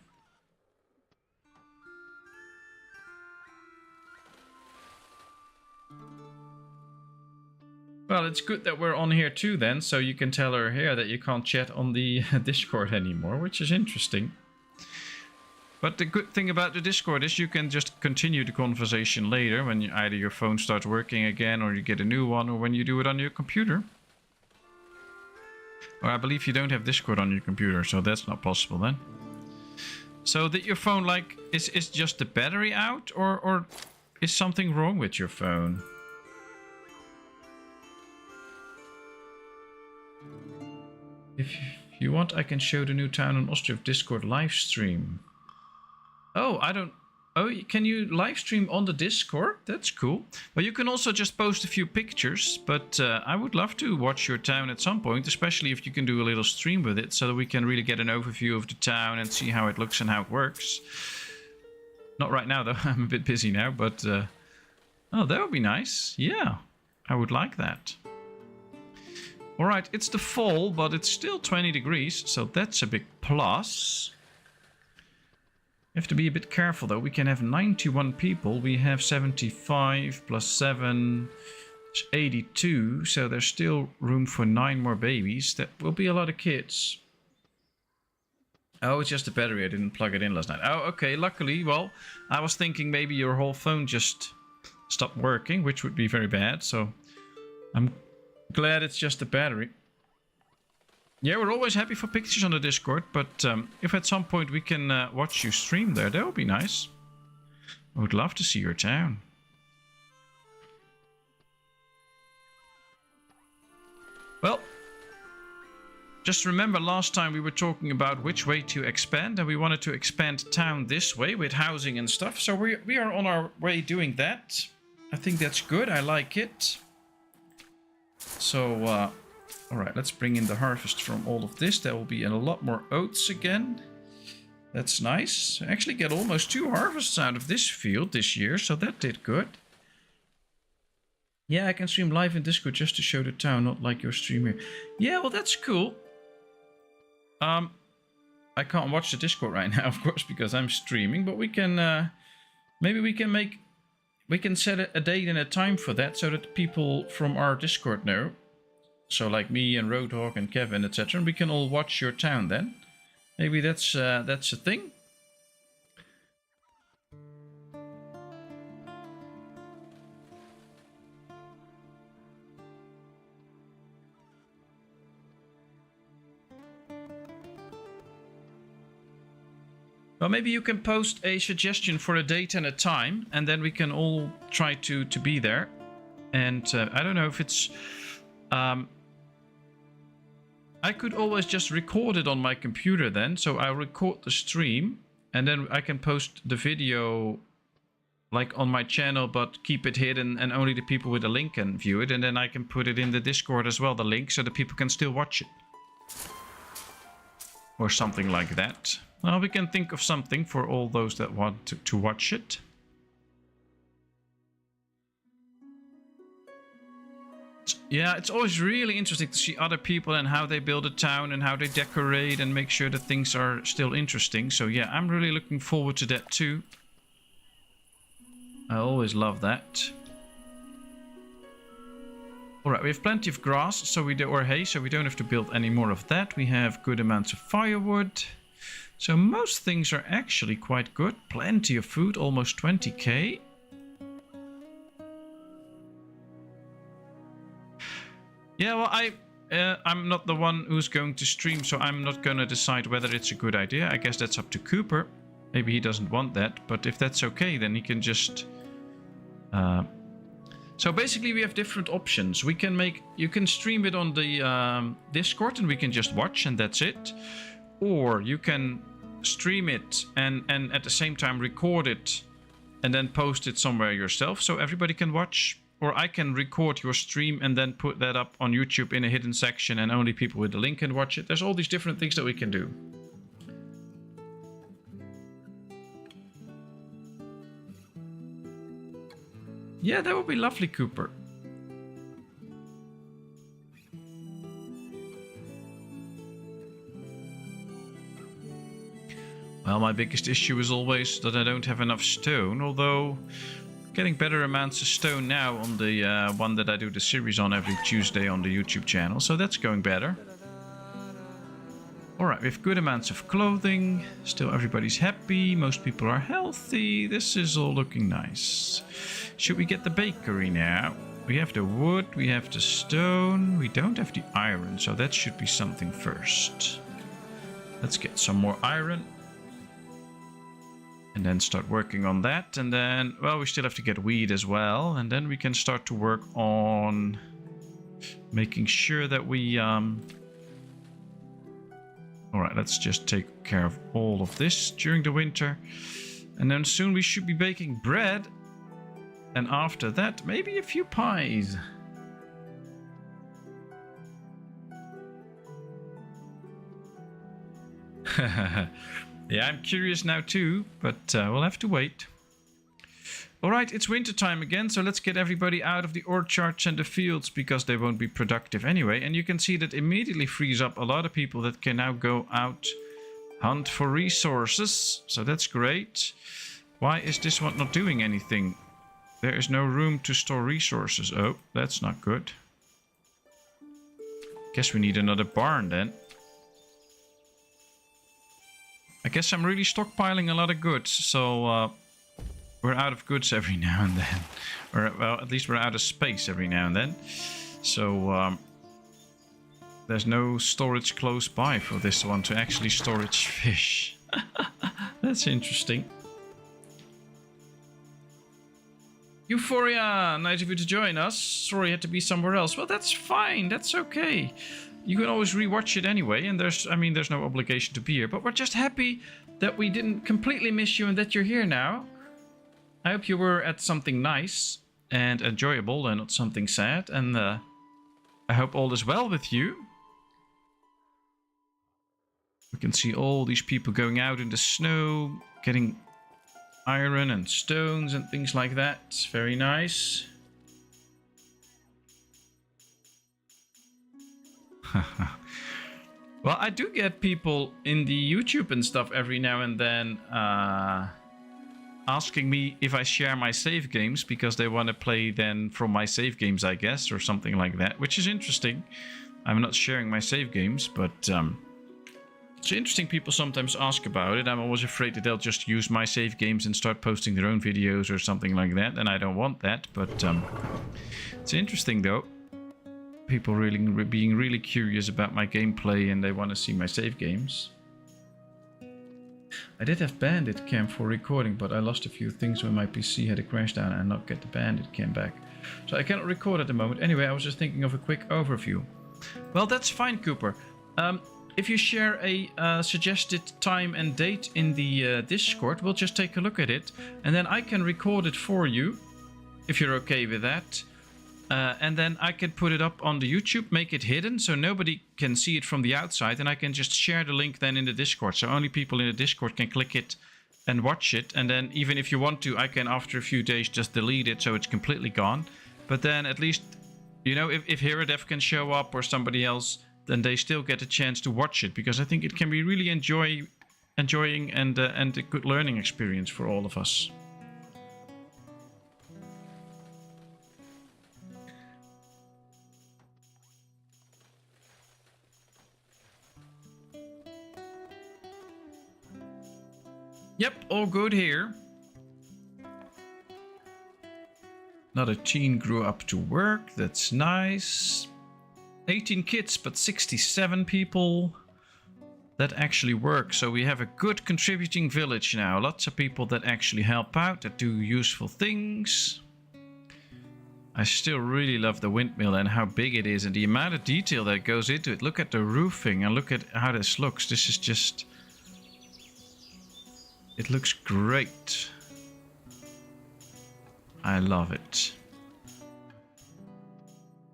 Well, it's good that we're on here too then, so you can tell her here that you can't chat on the Discord anymore, which is interesting. But the good thing about the Discord is you can just continue the conversation later when either your phone starts working again or you get a new one, or when you do it on your computer. Or I believe you don't have Discord on your computer, so that's not possible then. So did your phone, like, is just the battery out, or is something wrong with your phone? If you want, I can show the new town on Ostriv Discord live stream. Oh, I don't... Oh, can you live stream on the Discord? That's cool. Well, you can also just post a few pictures, but I would love to watch your town at some point, especially if you can do a little stream with it, so that we can really get an overview of the town and see how it looks and how it works. Not right now, though. I'm a bit busy now, but... oh, that would be nice. Yeah, I would like that. Alright, it's the fall, but it's still 20 degrees, so that's a big plus. You have to be a bit careful though. We can have 91 people. We have 75 plus 7, 82. So there's still room for 9 more babies. That will be a lot of kids. Oh, it's just the battery. I didn't plug it in last night. Oh, okay. Luckily, well, I was thinking maybe your whole phone just stopped working, which would be very bad. So I'm glad it's just the battery. Yeah, we're always happy for pictures on the Discord, but if at some point we can watch you stream there, that would be nice. I would love to see your town. Well, just remember last time we were talking about which way to expand, and we wanted to expand town this way with housing and stuff, so we are on our way doing that. I think that's good, I like it. So, alright, let's bring in the harvest from all of this. There will be a lot more oats again. That's nice. I actually get almost 2 harvests out of this field this year, so that did good. Yeah, I can stream live in Discord just to show the town, not like your stream here. Yeah, well, that's cool. I can't watch the Discord right now, of course, because I'm streaming, but we can, maybe we can set a date and a time for that so that people from our Discord know. So like me and Roadhog and Kevin, etc. We can all watch your town then. Maybe that's a thing. Well, maybe you can post a suggestion for a date and a time, and then we can all try to be there. And I don't know if it's... I could always just record it on my computer then, so I'll record the stream, and then I can post the video like on my channel, but keep it hidden, and only the people with a link can view it, and then I can put it in the Discord as well, the link, so that people can still watch it. Or something like that. Well, we can think of something for all those that want to watch it. Yeah, it's always really interesting to see other people and how they build a town and how they decorate and make sure that things are still interesting. So yeah, I'm really looking forward to that too. I always love that. Alright, we have plenty of grass, so or hay, so we don't have to build any more of that. We have good amounts of firewood. So most things are actually quite good. Plenty of food, almost 20k. Yeah, well, I'm not the one who's going to stream, so I'm not going to decide whether it's a good idea. I guess that's up to Cooper. Maybe he doesn't want that, but if that's okay, then he can just... So basically we have different options. We can you can stream it on the Discord and we can just watch and that's it. Or you can stream it and at the same time record it and then post it somewhere yourself so everybody can watch. Or I can record your stream and then put that up on YouTube in a hidden section and only people with the link can watch it. There's all these different things that we can do. Yeah, that would be lovely, Cooper. Well, my biggest issue is always that I don't have enough stone, although getting better amounts of stone now on the one that I do the series on every Tuesday on the YouTube channel, so that's going better. Alright, we have good amounts of clothing, still everybody's happy, most people are healthy, this is all looking nice. Should we get the bakery now? We have the wood, we have the stone, we don't have the iron, so that should be something first. Let's get some more iron. And then start working on that, and then, well, we still have to get wheat as well, and then we can start to work on making sure that we, Alright, let's just take care of all of this during the winter. And then soon we should be baking bread. And after that, maybe a few pies. Yeah, I'm curious now too, but we'll have to wait. Alright, it's winter time again, so let's get everybody out of the orchards and the fields because they won't be productive anyway. And you can see that immediately frees up a lot of people that can now go out, hunt for resources. So that's great. Why is this one not doing anything? There is no room to store resources. Oh, that's not good. Guess we need another barn then. I guess I'm really stockpiling a lot of goods, so we're out of goods every now and then. Or, well, at least we're out of space every now and then. So, there's no storage close by for this one to actually storage fish. That's interesting. Euphoria, nice of you to join us. Sorry, I had to be somewhere else. Well, that's fine. That's okay. You can always rewatch it anyway, and there's no obligation to be here. But we're just happy that we didn't completely miss you and that you're here now. I hope you were at something nice and enjoyable and not something sad. And I hope all is well with you. We can see all these people going out in the snow, getting iron and stones and things like that. Very nice. Well, I do get people in the YouTube and stuff every now and then asking me if I share my save games because they want to play then from my save games, I guess, or something like that, which is interesting. I'm not sharing my save games, but it's interesting. People sometimes ask about it. I'm always afraid that they'll just use my save games and start posting their own videos or something like that, and I don't want that. But it's interesting though. People really being really curious about my gameplay and they want to see my save games. I did have Bandit Cam for recording, but I lost a few things when my PC had a crash down and not get the Bandit Cam back. So I cannot record at the moment. Anyway, I was just thinking of a quick overview. Well, that's fine, Cooper. If you share a suggested time and date in the Discord, we'll just take a look at it. And then I can record it for you, if you're okay with that. And then I can put it up on the YouTube, make it hidden so nobody can see it from the outside. And I can just share the link then in the Discord. So only people in the Discord can click it and watch it. And then even if you want to, I can after a few days just delete it so it's completely gone. But then at least, you know, if Herodef can show up or somebody else, then they still get a chance to watch it. Because I think it can be really enjoying and a good learning experience for all of us. Yep, all good here. Another teen grew up to work. That's nice. 18 kids, but 67 people that actually work. So we have a good contributing village now. Lots of people that actually help out, that do useful things. I still really love the windmill and how big it is and the amount of detail that goes into it. Look at the roofing and look at how this looks. This is just... It looks great. I love it.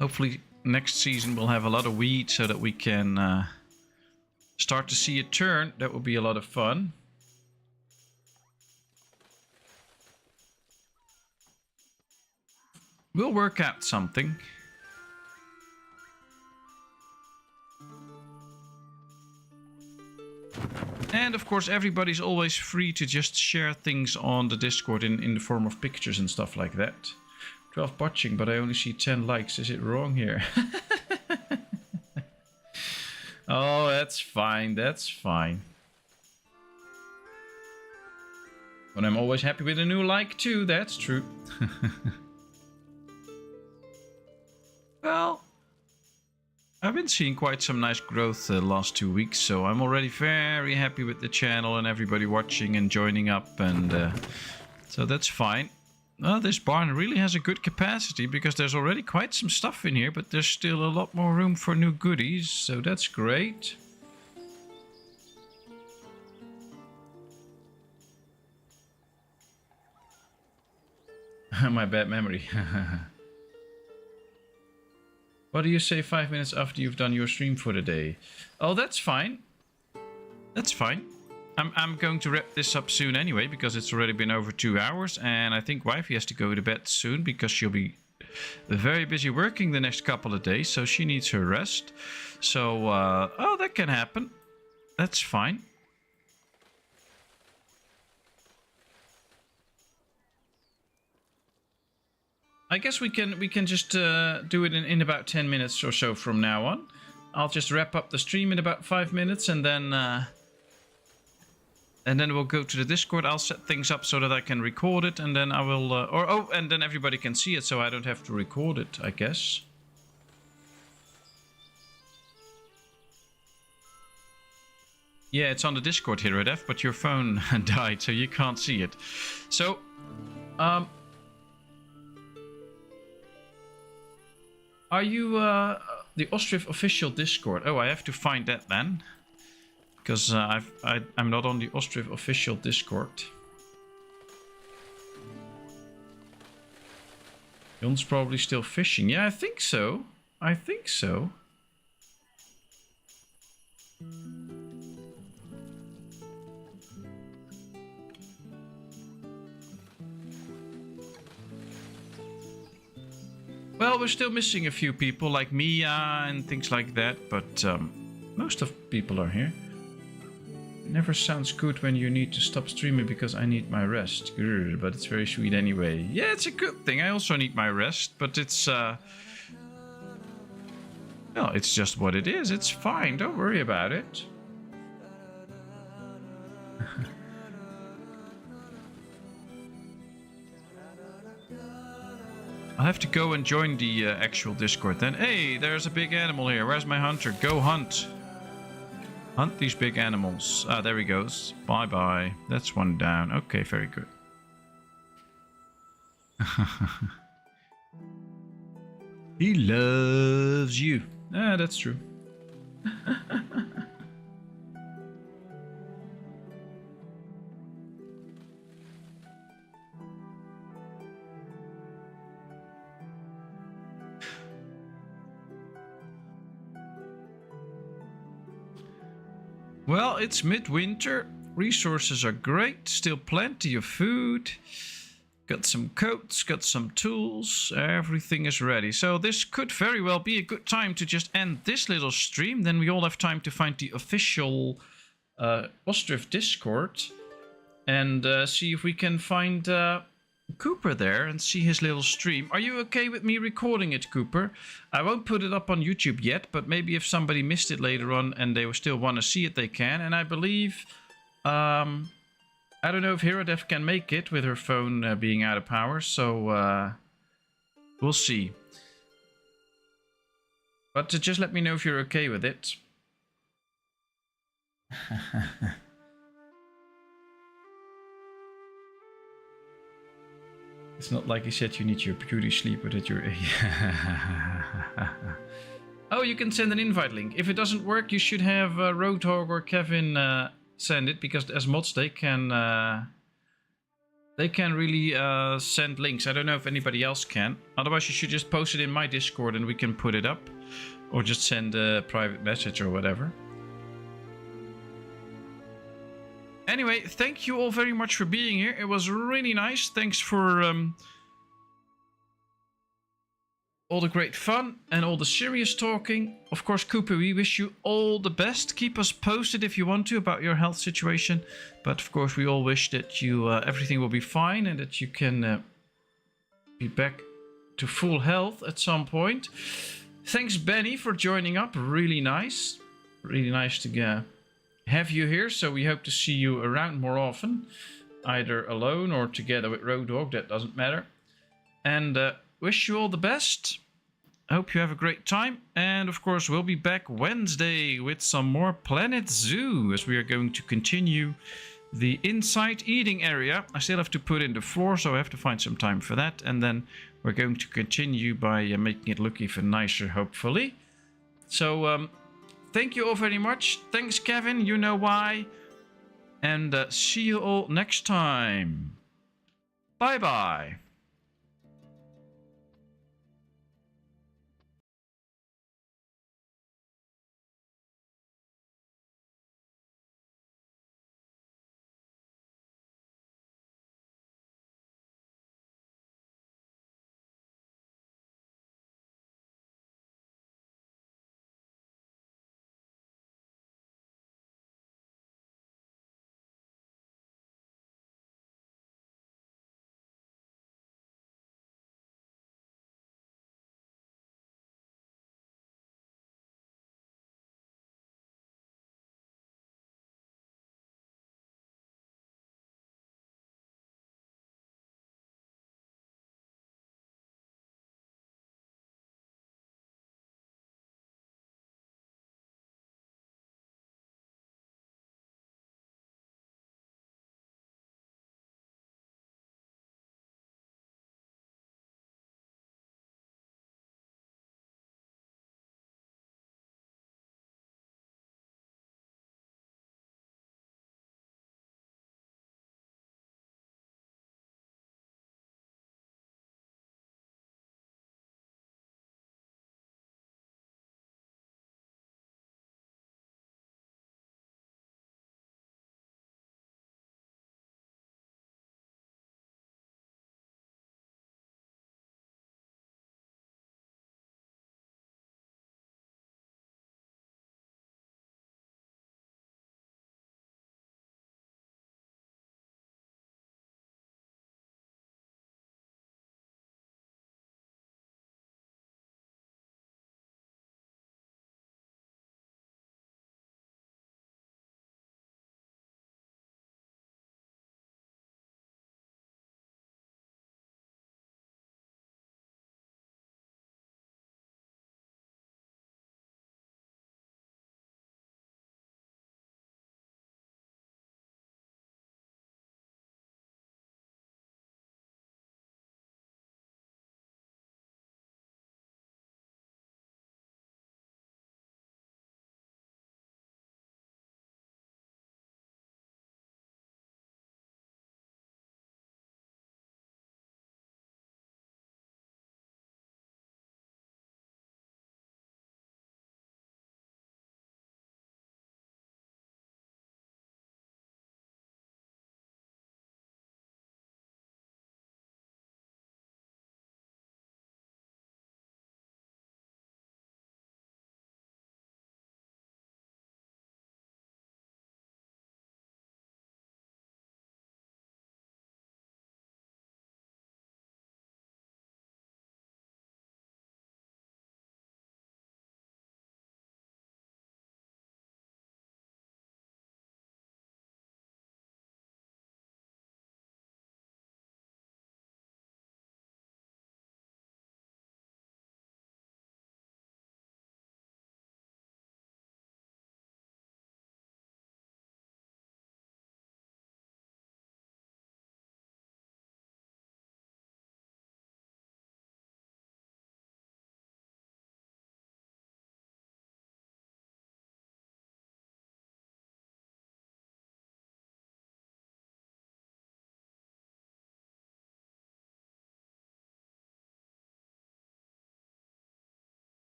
Hopefully next season we'll have a lot of wheat so that we can start to see it turn. That would be a lot of fun. We'll work out something. And of course everybody's always free to just share things on the Discord in the form of pictures and stuff like that. 12 watching, but I only see 10 likes. Is it wrong here? Oh, that's fine. That's fine. But I'm always happy with a new like too. That's true. Well, I've been seeing quite some nice growth the last 2 weeks, so I'm already very happy with the channel and everybody watching and joining up, and so that's fine. Well, this barn really has a good capacity because there's already quite some stuff in here, but there's still a lot more room for new goodies, so that's great. My bad memory. What do you say 5 minutes after you've done your stream for the day? Oh, that's fine. That's fine. I'm going to wrap this up soon anyway, because it's already been over 2 hours, and I think wifey has to go to bed soon because she'll be very busy working the next couple of days, so she needs her rest. So, oh, that can happen. That's fine. I guess we can just do it in about 10 minutes or so from now on. I'll just wrap up the stream in about 5 minutes, and then we'll go to the Discord. I'll set things up so that I can record it, and then I will, and then everybody can see it, so I don't have to record it, I guess. Yeah, it's on the Discord here, Redef, but your phone died, so you can't see it. So, are you the Ostriv official Discord? Oh, I have to find that then, because I'm not on the Ostriv official Discord. Jon's probably still fishing. Yeah, I think so. I think so. Well, we're still missing a few people, like Mia and things like that, but most of people are here. It never sounds good when you need to stop streaming because I need my rest. Grr, but it's very sweet anyway. Yeah, it's a good thing. I also need my rest, but it's... well, it's just what it is. It's fine. Don't worry about it. I'll have to go and join the actual Discord then. Hey, there's a big animal here. Where's my hunter? Go hunt. Hunt these big animals. Ah, there he goes. Bye-bye. That's one down. Okay, very good. He loves you. Ah, that's true. Well, it's midwinter. Resources are great. Still plenty of food. Got some coats, got some tools. Everything is ready. So this could very well be a good time to just end this little stream. Then we all have time to find the official Ostriv Discord. And see if we can find Cooper there and see his little stream. Are you okay with me recording it, Cooper? I won't put it up on YouTube yet, but maybe if somebody missed it later on and they still want to see it, they can. And I believe, I don't know if Hirodef can make it with her phone being out of power, so we'll see. But just let me know if you're okay with it. It's not like he said you need your beauty sleep or that you're... Oh, you can send an invite link. If it doesn't work, you should have Roadhog or Kevin send it, because as mods they can really send links. I don't know if anybody else can. Otherwise, you should just post it in my Discord and we can put it up, or just send a private message or whatever. Anyway, thank you all very much for being here. It was really nice. Thanks for all the great fun and all the serious talking. Of course, Cooper, we wish you all the best. Keep us posted if you want to about your health situation. But of course, we all wish that you everything will be fine and that you can be back to full health at some point. Thanks, Benny, for joining up. Really nice. Really nice to have you here. So we hope to see you around more often, either alone or together with Roadhog. That doesn't matter. And wish you all the best. I hope you have a great time. And of course, we'll be back Wednesday with some more Planet Zoo, as we are going to continue the inside eating area. I still have to put in the floor, so I have to find some time for that. And then we're going to continue by making it look even nicer, hopefully. So thank you all very much. Thanks, Kevin. You know why. And see you all next time. Bye-bye.